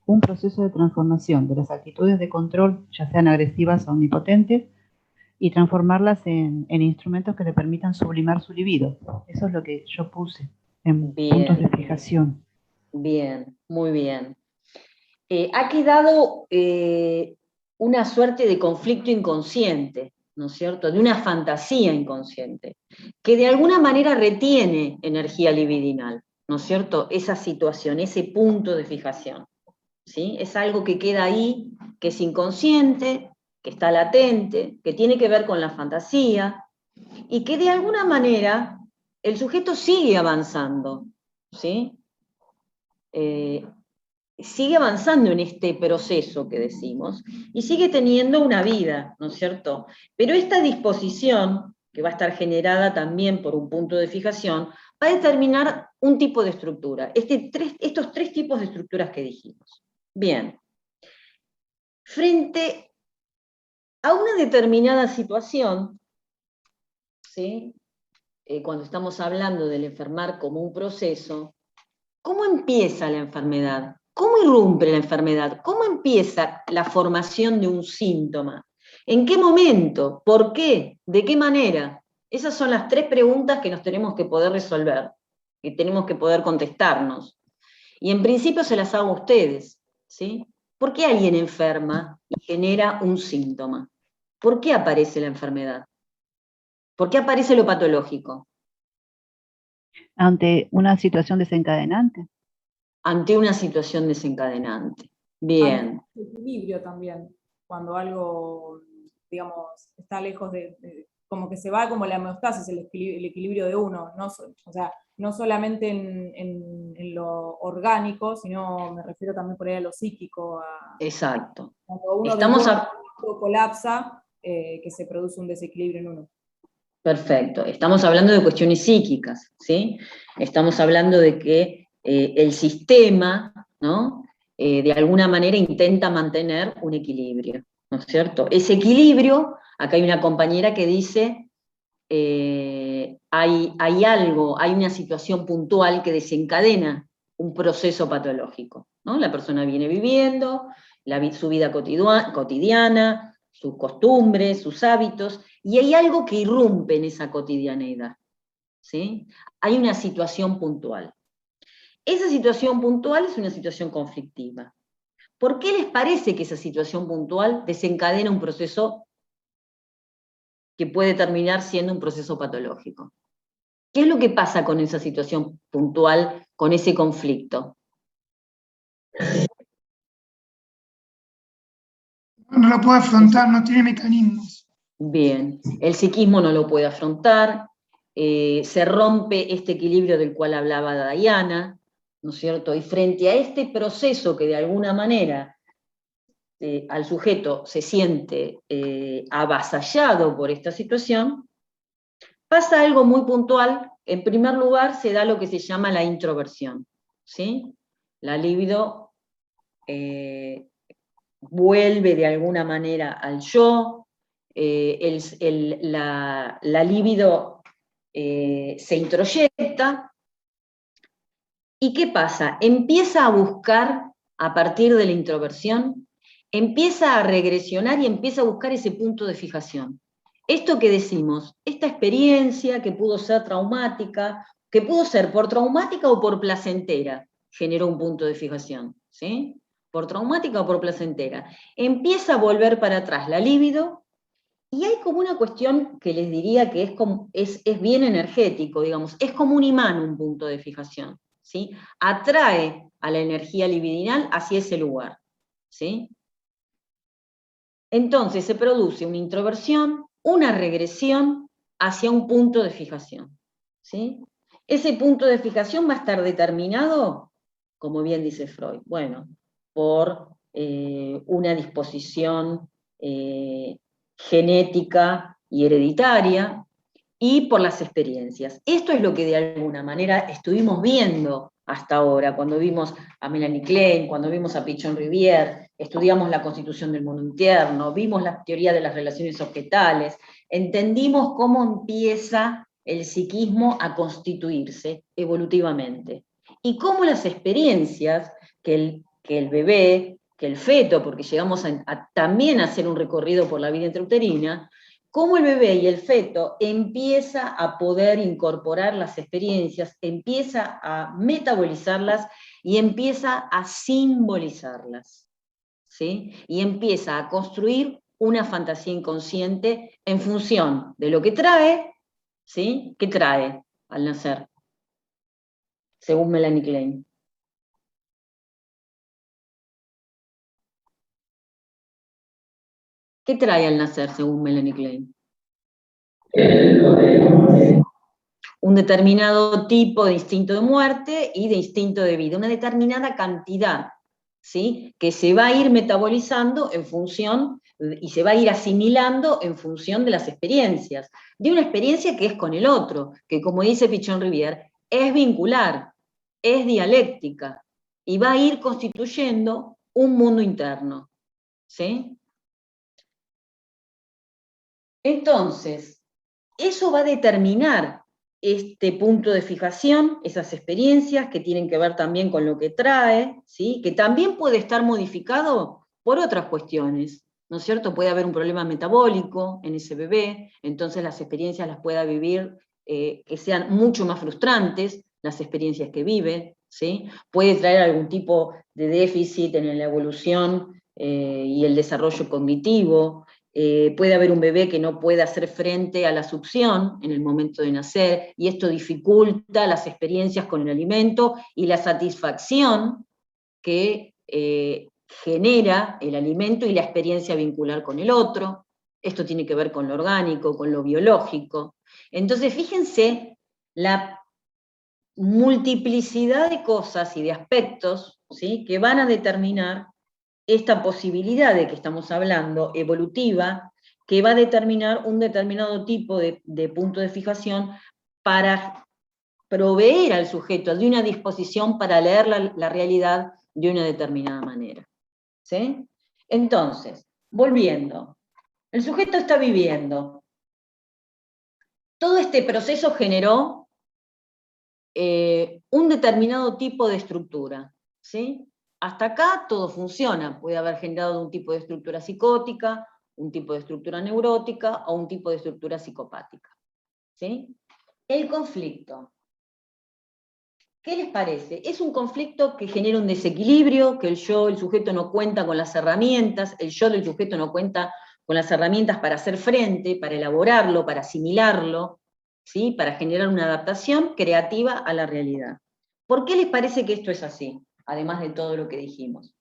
M: un proceso de transformación de las actitudes de control, ya sean agresivas o omnipotentes, y transformarlas en instrumentos que le permitan sublimar su libido. Eso es lo que yo puse en puntos de fijación.
A: Bien, muy bien. Ha quedado una suerte de conflicto inconsciente, ¿no es cierto?, de una fantasía inconsciente, que de alguna manera retiene energía libidinal, ¿no es cierto?, esa situación, ese punto de fijación, ¿sí? Es algo que queda ahí, que es inconsciente, que está latente, que tiene que ver con la fantasía, y que de alguna manera el sujeto sigue avanzando, ¿sí? Sigue avanzando en este proceso que decimos, y sigue teniendo una vida, ¿no es cierto? Pero esta disposición, que va a estar generada también por un punto de fijación, va a determinar un tipo de estructura, estos tres tipos de estructuras que dijimos. Bien. Frente a una determinada situación, ¿sí? Cuando estamos hablando del enfermar como un proceso, ¿cómo empieza la enfermedad? ¿Cómo irrumpe la enfermedad? ¿Cómo empieza la formación de un síntoma? ¿En qué momento? ¿Por qué? ¿De qué manera? Esas son las tres preguntas que nos tenemos que poder resolver, que tenemos que poder contestarnos. Y en principio se las hago a ustedes, ¿sí? ¿Por qué alguien enferma y genera un síntoma? ¿Por qué aparece la enfermedad? ¿Por qué aparece lo patológico?
M: Ante una situación desencadenante.
A: Ante una situación desencadenante. Bien.
K: Ante el equilibrio también, cuando algo, digamos, está lejos como que se va como la homeostasis, el equilibrio de uno, no, o sea, no solamente en lo orgánico, sino me refiero también por ahí a lo psíquico.
A: Exacto.
K: Cuando uno colapsa, que se produce un desequilibrio en uno.
A: Perfecto. Estamos hablando de cuestiones psíquicas, ¿sí? Estamos hablando de que el sistema, ¿no? De alguna manera intenta mantener un equilibrio, ¿no es cierto? Ese equilibrio, acá hay una compañera que dice, hay algo, hay una situación puntual que desencadena un proceso patológico, ¿no? La persona viene viviendo su vida cotidiana, sus costumbres, sus hábitos, y hay algo que irrumpe en esa cotidianeidad, ¿sí? Hay una situación puntual. Esa situación puntual es una situación conflictiva. ¿Por qué les parece que esa situación puntual desencadena un proceso que puede terminar siendo un proceso patológico? ¿Qué es lo que pasa con esa situación puntual, con ese conflicto?
C: No lo puede afrontar, no tiene mecanismos.
A: Bien, el psiquismo no lo puede afrontar, se rompe este equilibrio del cual hablaba Diana, ¿no es cierto? Y frente a este proceso que de alguna manera al sujeto se siente avasallado por esta situación, pasa algo muy puntual. En primer lugar, se da lo que se llama la introversión, ¿sí? La libido vuelve de alguna manera al yo, la libido se introyecta, ¿y qué pasa? Empieza a buscar, a partir de la introversión, empieza a regresionar y empieza a buscar ese punto de fijación. Esto que decimos, esta experiencia que pudo ser traumática, que pudo ser por traumática o por placentera, generó un punto de fijación, ¿sí? Por traumática o por placentera. Empieza a volver para atrás la libido, y hay como una cuestión que les diría que es bien energético, digamos, es como un imán un punto de fijación, ¿sí? Atrae a la energía libidinal hacia ese lugar, ¿sí? Entonces se produce una introversión, una regresión hacia un punto de fijación, ¿sí? Ese punto de fijación va a estar determinado, como bien dice Freud, bueno, por una disposición genética y hereditaria, y por las experiencias. Esto es lo que de alguna manera estuvimos viendo hasta ahora, cuando vimos a Melanie Klein, cuando vimos a Pichon-Rivière, estudiamos la constitución del mundo interno, vimos la teoría de las relaciones objetales, entendimos cómo empieza el psiquismo a constituirse evolutivamente, y cómo las experiencias que el bebé, que el feto, porque llegamos también a hacer un recorrido por la vida intrauterina, cómo el bebé y el feto empieza a poder incorporar las experiencias, empieza a metabolizarlas y empieza a simbolizarlas, ¿sí? Y empieza a construir una fantasía inconsciente en función de lo que trae, ¿sí? ¿Qué trae al nacer? Según Melanie Klein. ¿Qué trae al nacer, según Melanie Klein? Un determinado tipo de instinto de muerte y de instinto de vida, una determinada cantidad, ¿sí? Que se va a ir metabolizando en función, y se va a ir asimilando en función de las experiencias, de una experiencia que es con el otro, que como dice Pichon-Rivière, es vincular, es dialéctica, y va a ir constituyendo un mundo interno, ¿sí? Entonces, eso va a determinar este punto de fijación, esas experiencias que tienen que ver también con lo que trae, ¿sí? Que también puede estar modificado por otras cuestiones, ¿no es cierto? Puede haber un problema metabólico en ese bebé, entonces las experiencias las pueda vivir, que sean mucho más frustrantes, las experiencias que vive, ¿sí? Puede traer algún tipo de déficit en la evolución y el desarrollo cognitivo. Puede haber un bebé que no pueda hacer frente a la succión en el momento de nacer, y esto dificulta las experiencias con el alimento y la satisfacción que genera el alimento y la experiencia vincular con el otro. Esto tiene que ver con lo orgánico, con lo biológico. Entonces, fíjense la multiplicidad de cosas y de aspectos, ¿sí? Que van a determinar esta posibilidad de que estamos hablando, evolutiva, que va a determinar un determinado tipo de punto de fijación para proveer al sujeto de una disposición para leer la realidad de una determinada manera. ¿Sí? Entonces, volviendo, el sujeto está viviendo. Todo este proceso generó un determinado tipo de estructura, ¿sí? Hasta acá todo funciona, puede haber generado un tipo de estructura psicótica, un tipo de estructura neurótica o un tipo de estructura psicopática, ¿sí? El conflicto, ¿qué les parece? Es un conflicto que genera un desequilibrio, que el sujeto no cuenta con las herramientas, el yo del sujeto no cuenta con las herramientas para hacer frente, para elaborarlo, para asimilarlo, ¿sí? Para generar una adaptación creativa a la realidad. ¿Por qué les parece que esto es así? Además de todo lo que dijimos.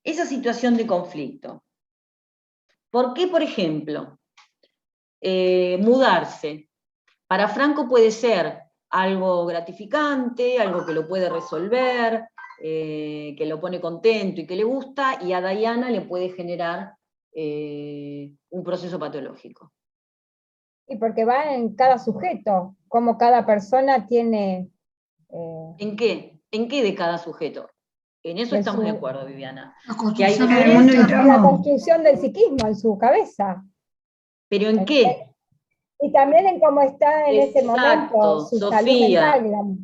A: Esa situación de conflicto. ¿Por qué, por ejemplo, mudarse? Para Franco puede ser algo gratificante, algo que lo puede resolver, que lo pone contento y que le gusta, y a Diana le puede generar un proceso patológico.
B: Y porque va en cada sujeto, como cada persona tiene...
A: ¿En qué? ¿En qué de cada sujeto? En eso estamos de acuerdo, Viviana.
C: La construcción del mundo
B: La
C: interno.
B: construcción del psiquismo en su cabeza.
A: ¿Pero en qué?
B: Y también en cómo está en ese
A: Exacto,
B: momento su
A: Sofía.
B: salud mental, digamos.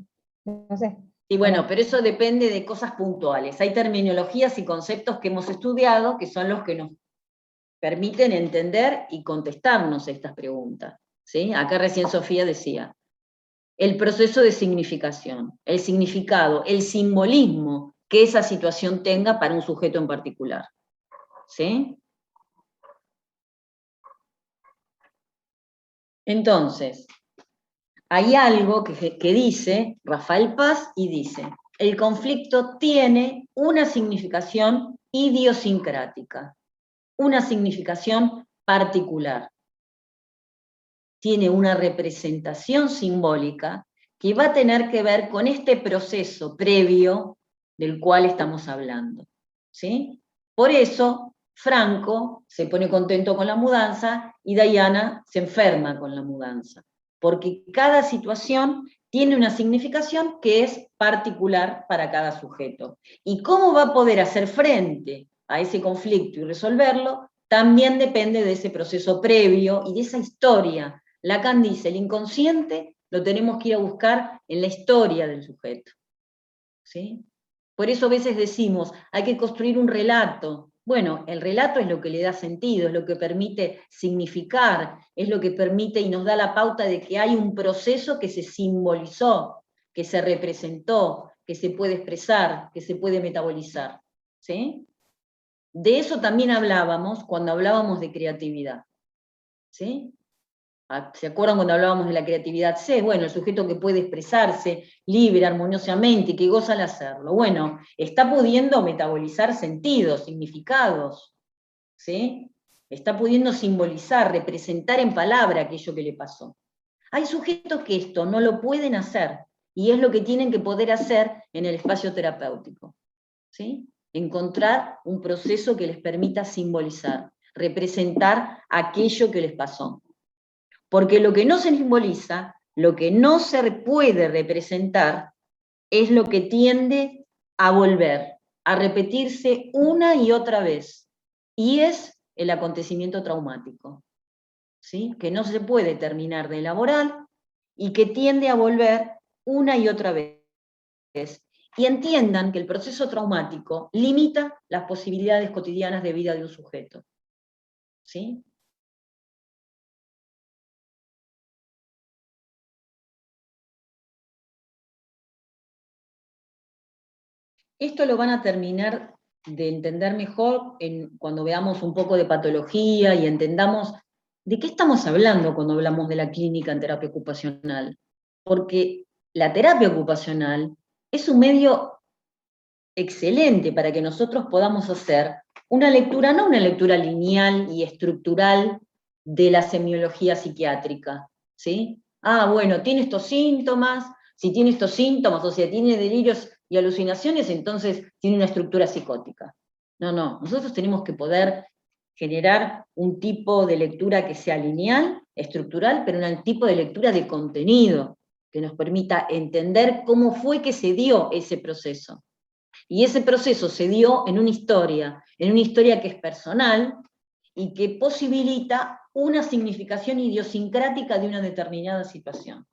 B: No sé.
A: Y bueno, pero eso depende de cosas puntuales. Hay terminologías y conceptos que hemos estudiado que son los que nos permiten entender y contestarnos estas preguntas, ¿sí? Acá recién Sofía decía, el proceso de significación, el significado, el simbolismo que esa situación tenga para un sujeto en particular, ¿sí? Entonces, hay algo que dice Rafael Paz y dice, el conflicto tiene una significación idiosincrática, una significación particular. Tiene una representación simbólica que va a tener que ver con este proceso previo del cual estamos hablando, ¿sí? Por eso Franco se pone contento con la mudanza y Diana se enferma con la mudanza, porque cada situación tiene una significación que es particular para cada sujeto. Y cómo va a poder hacer frente a ese conflicto y resolverlo, también depende de ese proceso previo y de esa historia. Lacan dice, el inconsciente lo tenemos que ir a buscar en la historia del sujeto. ¿Sí? Por eso a veces decimos, hay que construir un relato. Bueno, el relato es lo que le da sentido, es lo que permite significar, es lo que permite y nos da la pauta de que hay un proceso que se simbolizó, que se representó, que se puede expresar, que se puede metabolizar. ¿Sí? De eso también hablábamos cuando hablábamos de creatividad. ¿Sí? ¿Se acuerdan cuando hablábamos de la creatividad C? Bueno, el sujeto que puede expresarse libre, armoniosamente, y que goza al hacerlo. Bueno, está pudiendo metabolizar sentidos, significados, ¿sí? Está pudiendo simbolizar, representar en palabra aquello que le pasó. Hay sujetos que esto no lo pueden hacer, y es lo que tienen que poder hacer en el espacio terapéutico, ¿sí? Encontrar un proceso que les permita simbolizar, representar aquello que les pasó. Porque lo que no se simboliza, lo que no se puede representar, es lo que tiende a volver, a repetirse una y otra vez. Y es el acontecimiento traumático, ¿sí? Que no se puede terminar de elaborar y que tiende a volver una y otra vez. Y entiendan que el proceso traumático limita las posibilidades cotidianas de vida de un sujeto. ¿Sí? Esto lo van a terminar de entender mejor cuando veamos un poco de patología y entendamos de qué estamos hablando cuando hablamos de la clínica en terapia ocupacional. Porque la terapia ocupacional es un medio excelente para que nosotros podamos hacer una lectura, no una lectura lineal y estructural de la semiología psiquiátrica, ¿sí? Ah, bueno, tiene estos síntomas, si tiene estos síntomas, o sea, tiene delirios y alucinaciones, entonces tiene una estructura psicótica. No, nosotros tenemos que poder generar un tipo de lectura que sea lineal, estructural, pero un tipo de lectura de contenido, que nos permita entender cómo fue que se dio ese proceso. Y ese proceso se dio en una historia que es personal y que posibilita una significación idiosincrática de una determinada situación.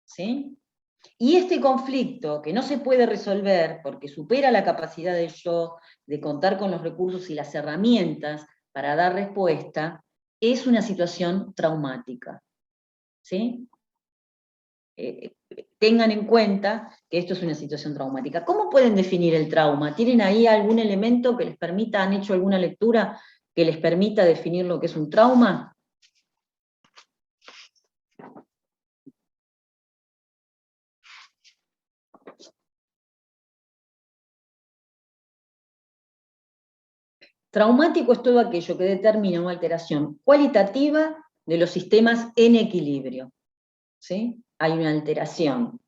A: ¿Sí? Y este conflicto, que no se puede resolver porque supera la capacidad del yo de contar con los recursos y las herramientas para dar respuesta, es una situación traumática. ¿Sí? Tengan en cuenta que esto es una situación traumática. ¿Cómo pueden definir el trauma? ¿Tienen ahí algún elemento que les permita, han hecho alguna lectura que les permita definir lo que es un trauma? Traumático es todo aquello que determina una alteración cualitativa de los sistemas en equilibrio. ¿Sí? Hay una alteración.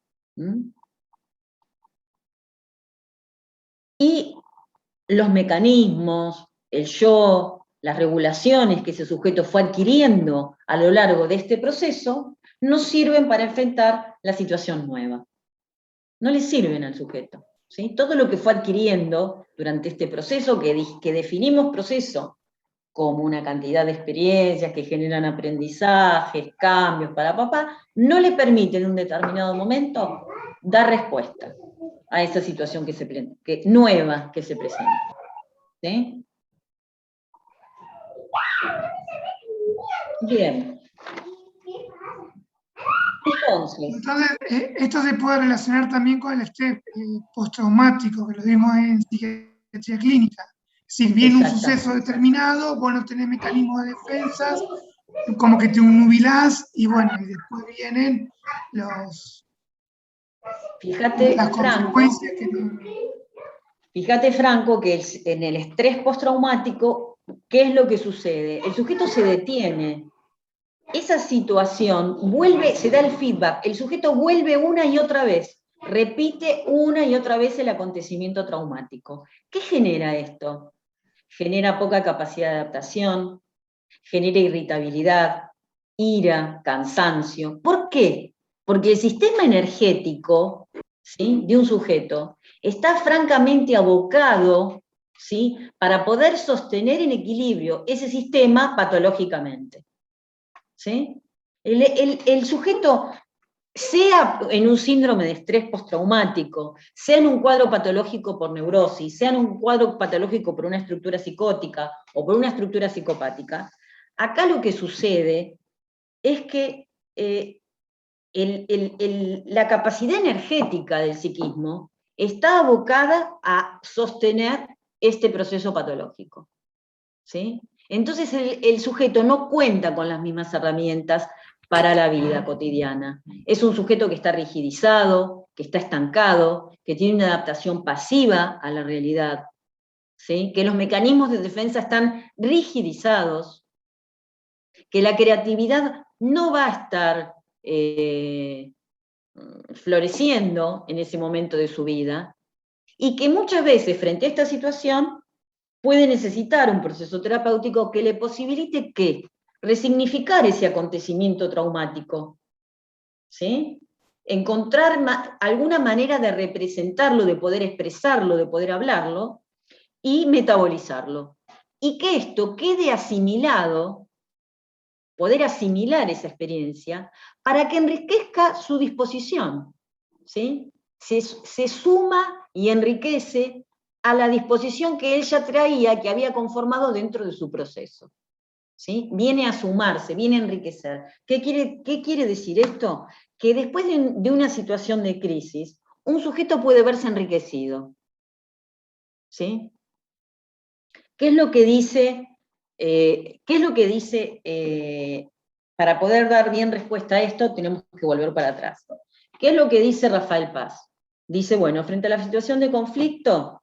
A: Y los mecanismos, el yo, las regulaciones que ese sujeto fue adquiriendo a lo largo de este proceso, no sirven para enfrentar la situación nueva. No le sirven al sujeto. ¿Sí? Todo lo que fue adquiriendo durante este proceso, que definimos proceso como una cantidad de experiencias que generan aprendizajes, cambios para papá, no le permite en un determinado momento dar respuesta a esa situación nueva que se presenta. ¿Sí? Bien.
C: Entonces, esto se puede relacionar también con el estrés postraumático, que lo vimos en psiquiatría clínica. Si viene un suceso determinado, vos no tenés mecanismos de defensas, como que te nubilás, y bueno, y después vienen las consecuencias que no...
A: Fíjate, Franco, que en el estrés postraumático, ¿qué es lo que sucede? El sujeto se detiene. Esa situación vuelve, se da el feedback, el sujeto vuelve una y otra vez, repite una y otra vez el acontecimiento traumático. ¿Qué genera esto? genera poca capacidad de adaptación, genera irritabilidad, ira, cansancio. ¿Por qué? Porque el sistema energético, ¿sí?, de un sujeto está francamente abocado, ¿sí?, para poder sostener en equilibrio ese sistema patológicamente. ¿Sí? El sujeto, sea en un síndrome de estrés postraumático, sea en un cuadro patológico por neurosis, sea en un cuadro patológico por una estructura psicótica o por una estructura psicopática, acá lo que sucede es que la capacidad energética del psiquismo está abocada a sostener este proceso patológico. ¿Sí? Entonces el sujeto no cuenta con las mismas herramientas para la vida cotidiana. Es un sujeto que está rigidizado, que está estancado, que tiene una adaptación pasiva a la realidad, ¿sí?, que los mecanismos de defensa están rigidizados, que la creatividad no va a estar floreciendo en ese momento de su vida, y que muchas veces frente a esta situación puede necesitar un proceso terapéutico que le posibilite ¿qué? Resignificar ese acontecimiento traumático, ¿sí? Encontrar alguna manera de representarlo, de poder expresarlo, de poder hablarlo, y metabolizarlo. Y que esto quede asimilado, poder asimilar esa experiencia, para que enriquezca su disposición, ¿sí? Se suma y enriquece a la disposición que él ya traía, que había conformado dentro de su proceso. ¿Sí? Viene a sumarse, viene a enriquecer. ¿Qué quiere decir esto? Que después de una situación de crisis, un sujeto puede verse enriquecido. ¿Sí? ¿Qué es lo que dice? Para poder dar bien respuesta a esto, tenemos que volver para atrás. ¿Qué es lo que dice Rafael Paz? Dice, bueno, frente a la situación de conflicto,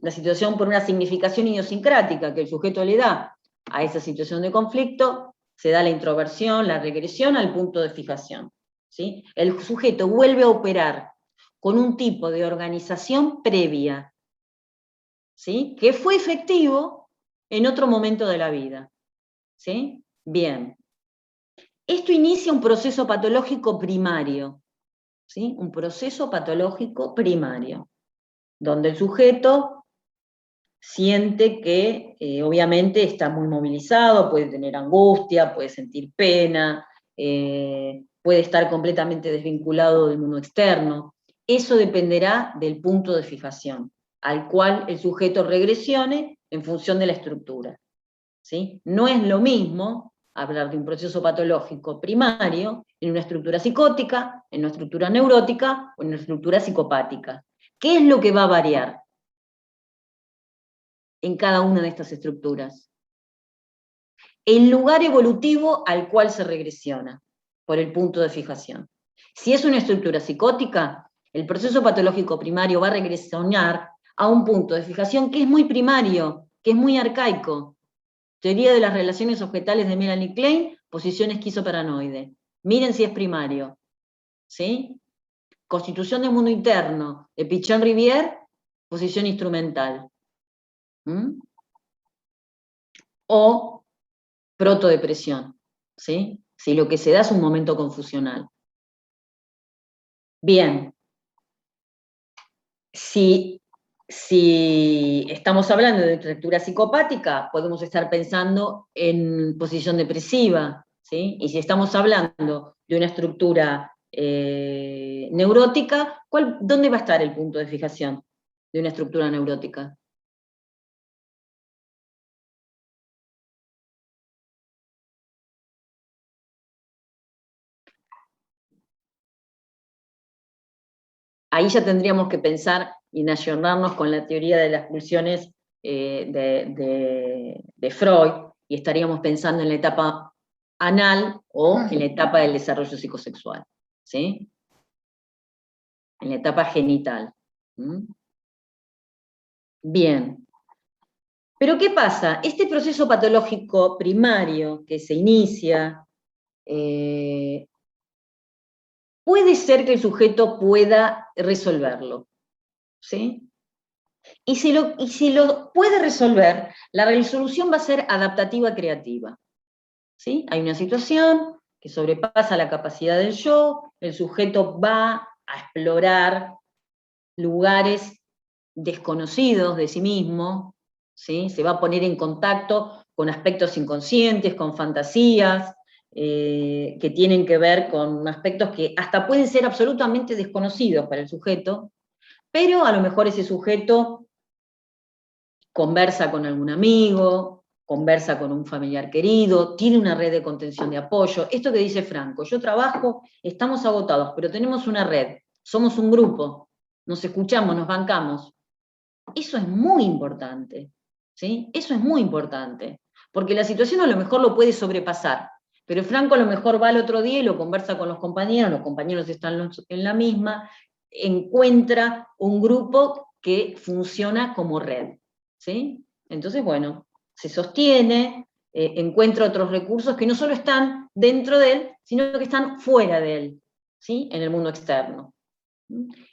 A: la situación por una significación idiosincrática que el sujeto le da a esa situación de conflicto, se da la introversión, la regresión al punto de fijación. ¿Sí? El sujeto vuelve a operar con un tipo de organización previa, ¿sí?, que fue efectivo en otro momento de la vida. ¿Sí? Bien. Esto inicia un proceso patológico primario, ¿sí? Un proceso patológico primario, donde el sujeto siente que obviamente está muy movilizado, puede tener angustia, puede sentir pena, puede estar completamente desvinculado del mundo externo. Eso dependerá del punto de fijación, al cual el sujeto regresione en función de la estructura. ¿Sí? No es lo mismo hablar de un proceso patológico primario en una estructura psicótica, en una estructura neurótica o en una estructura psicopática. ¿Qué es lo que va a variar en cada una de estas estructuras? El lugar evolutivo al cual se regresiona por el punto de fijación. Si es una estructura psicótica, el proceso patológico primario va a regresionar a un punto de fijación que es muy primario, que es muy arcaico. Teoría de las relaciones objetales de Melanie Klein, posición esquizoparanoide. Miren si es primario. ¿Sí? Constitución del mundo interno, de Pichon-Rivière, posición instrumental. O protodepresión, ¿sí? Si lo que se da es un momento confusional. Bien. Si estamos hablando de estructura psicopática, podemos estar pensando en posición depresiva, ¿sí? Y si estamos hablando de una estructura neurótica, ¿dónde va a estar el punto de fijación de una estructura neurótica? Ahí ya tendríamos que pensar y ayornarnos con la teoría de las pulsiones de Freud, y estaríamos pensando en la etapa anal o en la etapa del desarrollo psicosexual, ¿sí? En la etapa genital. Bien. Pero ¿qué pasa? Este proceso patológico primario que se inicia, puede ser que el sujeto pueda resolverlo, ¿sí? Y si lo puede resolver, la resolución va a ser adaptativa creativa. ¿Sí? Hay una situación que sobrepasa la capacidad del yo, el sujeto va a explorar lugares desconocidos de sí mismo, ¿sí? Se va a poner en contacto con aspectos inconscientes, con fantasías, que tienen que ver con aspectos que hasta pueden ser absolutamente desconocidos para el sujeto, pero a lo mejor ese sujeto conversa con algún amigo, conversa con un familiar querido, tiene una red de contención de apoyo. Esto que dice Franco, yo trabajo, estamos agotados, pero tenemos una red, somos un grupo, nos escuchamos, nos bancamos. Eso es muy importante, ¿sí? Eso es muy importante, porque la situación a lo mejor lo puede sobrepasar, pero Franco a lo mejor va al otro día y lo conversa con los compañeros están en la misma, encuentra un grupo que funciona como red, ¿sí? Entonces, bueno, se sostiene, encuentra otros recursos que no solo están dentro de él, sino que están fuera de él, ¿sí? En el mundo externo.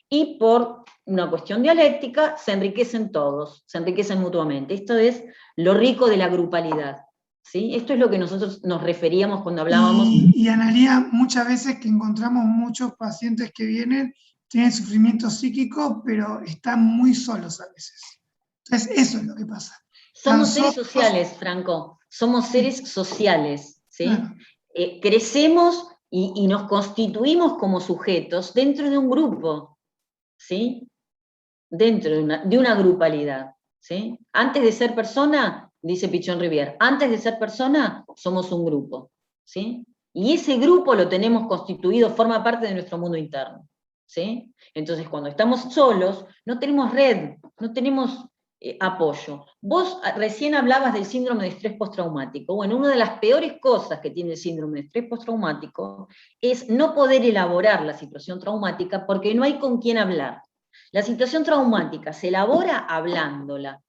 A: Y por una cuestión dialéctica se enriquecen todos, se enriquecen mutuamente. Esto es lo rico de la grupalidad, ¿sí? Esto es lo que nosotros nos referíamos cuando hablábamos.
C: Y Analía, muchas veces que encontramos muchos pacientes que vienen, tienen sufrimiento psíquico, pero están muy solos a veces. Entonces, eso es lo que pasa.
A: Somos seres sociales, Franco, somos seres sociales, ¿sí? Crecemos y nos constituimos como sujetos dentro de un grupo, ¿sí? Dentro de una grupalidad, ¿sí? Antes de ser persona, dice Pichon Rivière, antes de ser persona somos un grupo, ¿sí? Y ese grupo lo tenemos constituido, forma parte de nuestro mundo interno, ¿sí? Entonces, cuando estamos solos, no tenemos red, no tenemos apoyo. Vos recién hablabas del síndrome de estrés postraumático. Bueno, una de las peores cosas que tiene el síndrome de estrés postraumático es no poder elaborar la situación traumática porque no hay con quién hablar. La situación traumática se elabora hablándola,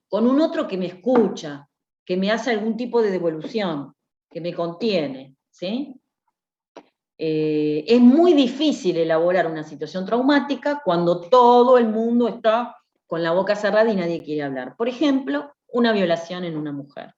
A: con un otro que me escucha, que me hace algún tipo de devolución, que me contiene, ¿sí? Es muy difícil elaborar una situación traumática cuando todo el mundo está con la boca cerrada y nadie quiere hablar. Por ejemplo, una violación en una mujer,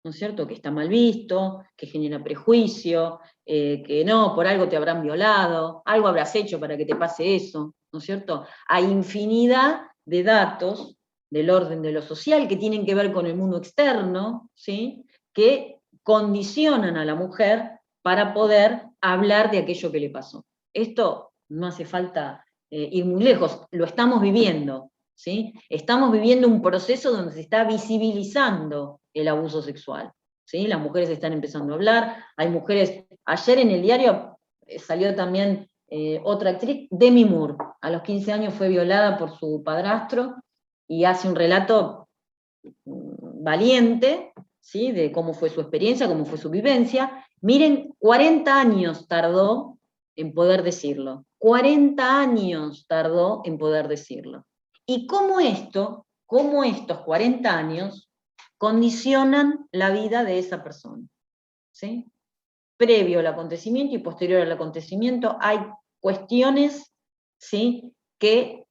A: ¿no es cierto? Que está mal visto, que genera prejuicio, que no, por algo te habrán violado, algo habrás hecho para que te pase eso, ¿no es cierto? Hay infinidad de datos del orden de lo social que tienen que ver con el mundo externo, ¿sí? Que condicionan a la mujer para poder hablar de aquello que le pasó. Esto no hace falta ir muy lejos, lo estamos viviendo, ¿sí? Estamos viviendo un proceso donde se está visibilizando el abuso sexual, ¿sí? Las mujeres están empezando a hablar, hay mujeres, ayer en el diario salió también otra actriz, Demi Moore, a los 15 años fue violada por su padrastro y hace un relato valiente, ¿sí? De cómo fue su experiencia, cómo fue su vivencia. Miren, 40 años tardó en poder decirlo, 40 años tardó en poder decirlo. Y cómo estos 40 años condicionan la vida de esa persona, ¿sí? Previo al acontecimiento y posterior al acontecimiento hay cuestiones, ¿sí? Que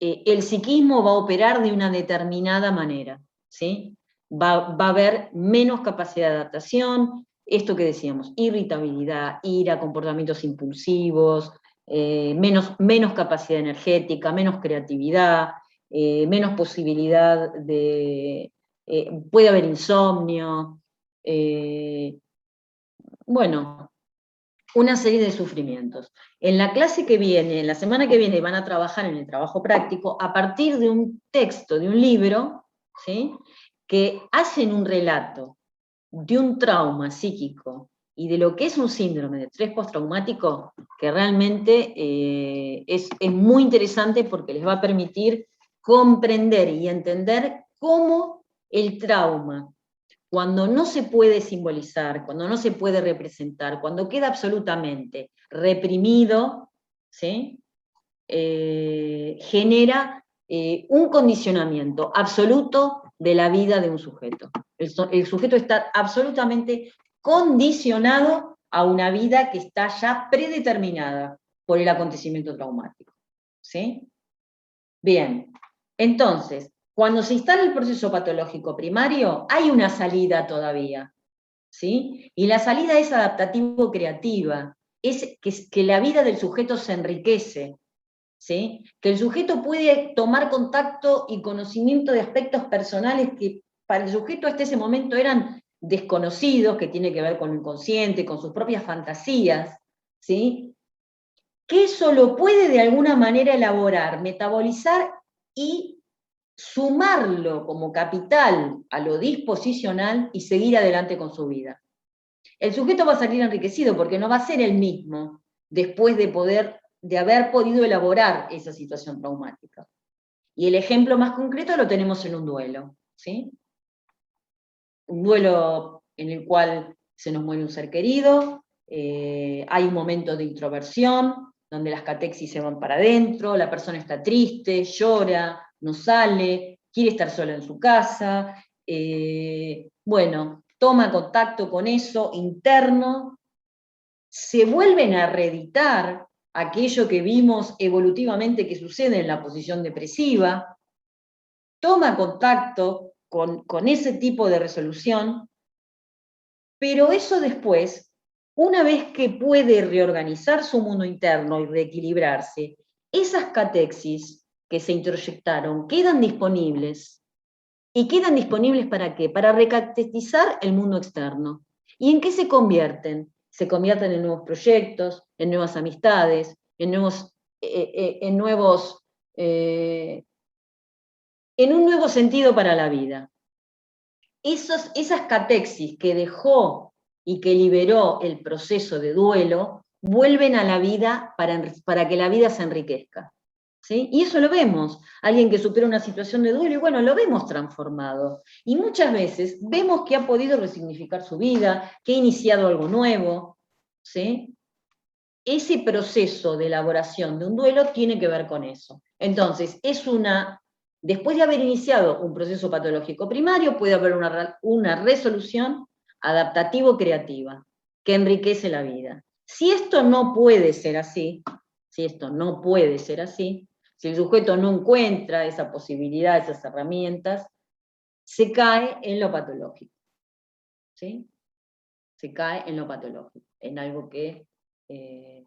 A: el psiquismo va a operar de una determinada manera, ¿sí? Va a haber menos capacidad de adaptación, esto que decíamos, irritabilidad, ira, comportamientos impulsivos, menos capacidad energética, menos creatividad, menos posibilidad de... puede haber insomnio, bueno, una serie de sufrimientos. En la clase que viene, en la semana que viene, van a trabajar en el trabajo práctico a partir de un texto, de un libro, ¿sí? Que hacen un relato de un trauma psíquico y de lo que es un síndrome de estrés postraumático, que realmente es muy interesante porque les va a permitir comprender y entender cómo el trauma, cuando no se puede simbolizar, cuando no se puede representar, cuando queda absolutamente reprimido, ¿sí? Genera un condicionamiento absoluto de la vida de un sujeto. El sujeto está absolutamente condicionado a una vida que está ya predeterminada por el acontecimiento traumático, ¿sí? Bien. Entonces, cuando se instala el proceso patológico primario, hay una salida todavía, ¿sí? Y la salida es adaptativo-creativa, es que la vida del sujeto se enriquece, ¿sí? Que el sujeto puede tomar contacto y conocimiento de aspectos personales que para el sujeto hasta ese momento eran desconocidos, que tiene que ver con lo inconsciente, con sus propias fantasías, ¿sí? Que eso lo puede de alguna manera elaborar, metabolizar y sumarlo como capital a lo disposicional y seguir adelante con su vida. El sujeto va a salir enriquecido porque no va a ser el mismo después de haber podido elaborar esa situación traumática. Y el ejemplo más concreto lo tenemos en un duelo, ¿sí? Un duelo en el cual se nos muere un ser querido, hay un momento de introversión, donde las catexis se van para adentro, la persona está triste, llora, no sale, quiere estar sola en su casa, bueno, toma contacto con eso interno, se vuelven a reeditar aquello que vimos evolutivamente que sucede en la posición depresiva, toma contacto con ese tipo de resolución, pero eso después, una vez que puede reorganizar su mundo interno y reequilibrarse, esas catexis que se introyectaron quedan disponibles. ¿Y quedan disponibles para qué? Para recatexizar el mundo externo. ¿Y en qué se convierten? Se convierten en nuevos proyectos, en nuevas amistades, en un nuevo sentido para la vida. Esas catexis que dejó y que liberó el proceso de duelo, vuelven a la vida para que la vida se enriquezca. ¿Sí? Y eso lo vemos, alguien que supera una situación de duelo, y bueno, lo vemos transformado. Y muchas veces vemos que ha podido resignificar su vida, que ha iniciado algo nuevo. ¿Sí? Ese proceso de elaboración de un duelo tiene que ver con eso. Entonces, después de haber iniciado un proceso patológico primario, puede haber una resolución adaptativo-creativa que enriquece la vida. Si esto no puede ser así, si el sujeto no encuentra esa posibilidad, esas herramientas, se cae en lo patológico. ¿Sí? Se cae en lo patológico, en algo que se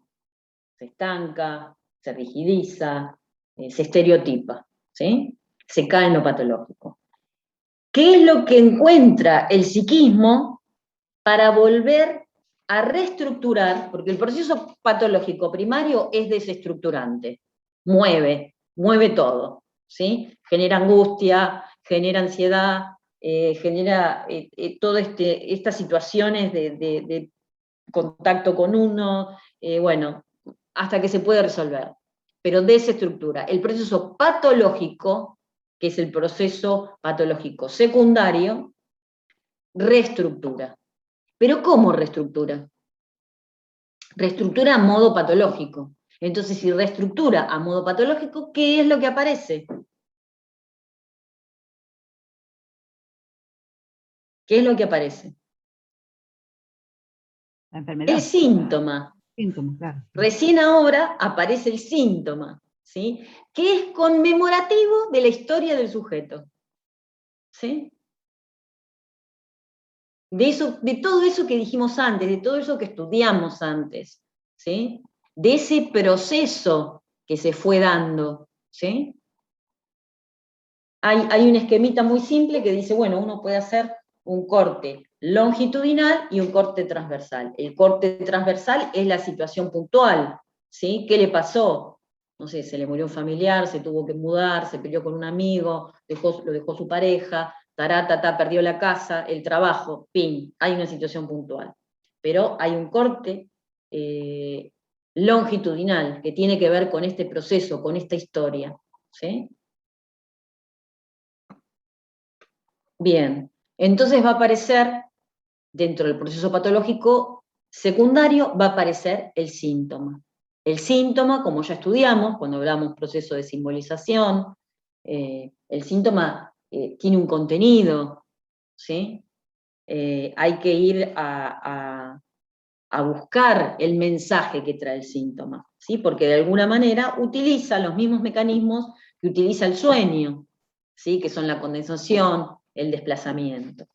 A: estanca, se rigidiza, se estereotipa. ¿Sí? Se cae en lo patológico. ¿Qué es lo que encuentra el psiquismo para volver a reestructurar? Porque el proceso patológico primario es desestructurante, mueve todo, ¿sí? Genera angustia, genera ansiedad, genera todas estas situaciones de contacto con uno, bueno, hasta que se puede resolver, pero desestructura. El proceso patológico, que es el proceso patológico secundario, reestructura. ¿Pero cómo reestructura? Reestructura a modo patológico. Entonces, si reestructura a modo patológico, ¿qué es lo que aparece? ¿Qué es lo que aparece?
M: La enfermedad.
A: El síntoma.
M: Síntoma, claro.
A: Recién ahora aparece el síntoma, ¿sí? Que es conmemorativo de la historia del sujeto. ¿Sí? De todo eso que dijimos antes, de todo eso que estudiamos antes, ¿sí? De ese proceso que se fue dando, ¿sí? Hay un esquemita muy simple que dice, bueno, uno puede hacer un corte longitudinal y un corte transversal. El corte transversal es la situación puntual, ¿sí? ¿Qué le pasó? No sé, se le murió un familiar, se tuvo que mudar, se peleó con un amigo, lo dejó su pareja, perdió la casa, el trabajo, pin, hay una situación puntual. Pero hay un corte longitudinal que tiene que ver con este proceso, con esta historia, ¿sí? Bien, entonces va a aparecer, dentro del proceso patológico secundario, va a aparecer el síntoma. El síntoma, como ya estudiamos, cuando hablamos proceso de simbolización, el síntoma tiene un contenido, ¿sí? Hay que ir a buscar el mensaje que trae el síntoma, ¿sí? Porque de alguna manera utiliza los mismos mecanismos que utiliza el sueño, ¿sí? Que son la condensación, el desplazamiento,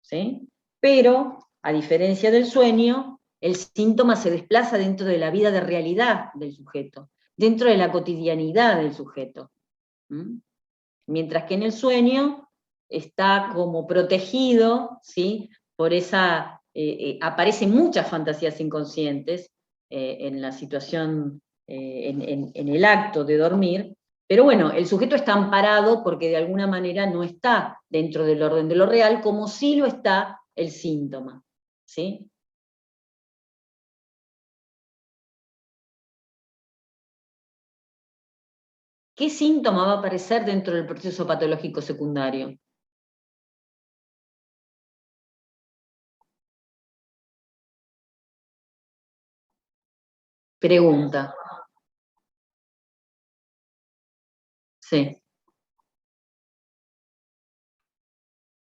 A: ¿sí? Pero, a diferencia del sueño, el síntoma se desplaza dentro de la vida de realidad del sujeto, dentro de la cotidianidad del sujeto. Mientras que en el sueño está como protegido, ¿sí? Por esa, aparecen muchas fantasías inconscientes en la situación, en el acto de dormir, pero bueno, el sujeto está amparado porque de alguna manera no está dentro del orden de lo real, como sí lo está el síntoma, ¿sí? ¿Qué síntoma va a aparecer dentro del proceso patológico secundario? Pregunta. Sí.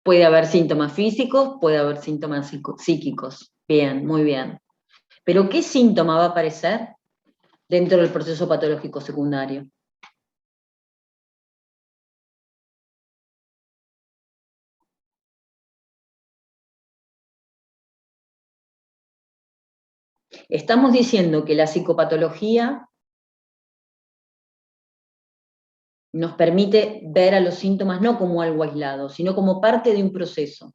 A: Puede haber síntomas físicos, puede haber síntomas psíquicos. Bien, muy bien. Pero ¿qué síntoma va a aparecer dentro del proceso patológico secundario? Estamos diciendo que la psicopatología nos permite ver a los síntomas no como algo aislado, sino como parte de un proceso.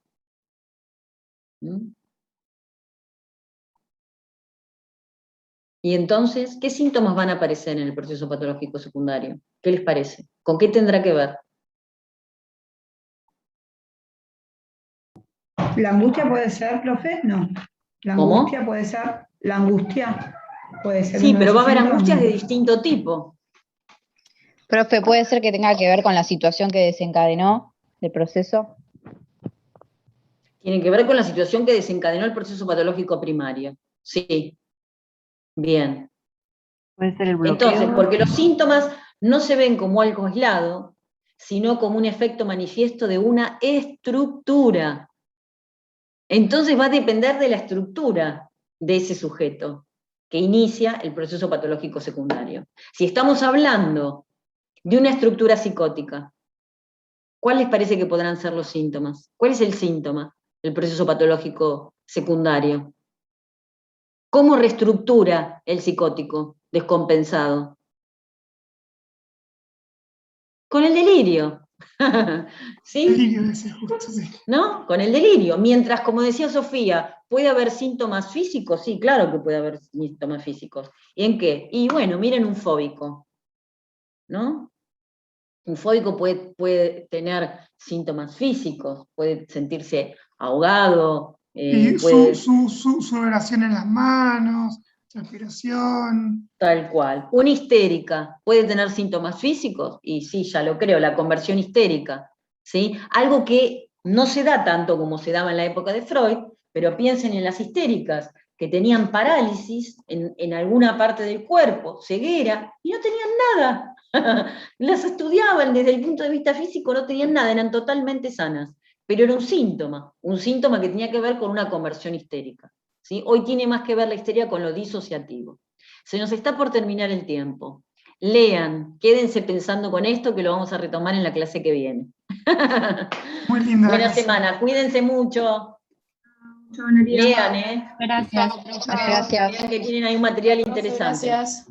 A: Y entonces, ¿qué síntomas van a aparecer en el proceso patológico secundario? ¿Qué les parece? ¿Con qué tendrá que ver?
N: ¿La angustia puede ser, profe? No. ¿La angustia puede ser? ¿La angustia puede ser?
A: Sí, pero va a haber angustias de distinto tipo.
O: Profe, ¿puede ser que tenga que ver con la situación que desencadenó el proceso?
A: Tiene que ver con la situación que desencadenó el proceso patológico primario. Sí. Bien.
M: Puede ser el bloqueo.
A: Entonces, porque los síntomas no se ven como algo aislado, sino como un efecto manifiesto de una estructura. Entonces va a depender de la estructura de ese sujeto que inicia el proceso patológico secundario. Si estamos hablando de una estructura psicótica, ¿cuál les parece que podrán ser los síntomas? ¿Cuál es el síntoma del proceso patológico secundario? ¿Cómo reestructura el psicótico descompensado? Con el delirio. ¿Sí? ¿No? Con el delirio. Mientras, como decía Sofía, ¿puede haber síntomas físicos? Sí, claro que puede haber síntomas físicos. ¿Y en qué? Y bueno, miren un fóbico, ¿no? Un fóbico puede tener síntomas físicos, puede sentirse ahogado.
C: Y
A: puede...
C: sudoración en las manos, transpiración.
A: Tal cual. Una histérica puede tener síntomas físicos, y sí, ya lo creo, la conversión histérica, ¿sí? Algo que no se da tanto como se daba en la época de Freud, pero piensen en las histéricas, que tenían parálisis en alguna parte del cuerpo, ceguera, y no tenían nada. Las estudiaban desde el punto de vista físico, no tenían nada, eran totalmente sanas, pero era un síntoma que tenía que ver con una conversión histérica, ¿sí? Hoy tiene más que ver la histeria con lo disociativo. Se nos está por terminar el tiempo. Lean, quédense pensando con esto, que lo vamos a retomar en la clase que viene.
C: Muy linda.
A: Buena semana, cuídense mucho. Lean,
J: Gracias.
O: Gracias.
A: Que tienen ahí un material interesante.
L: Gracias.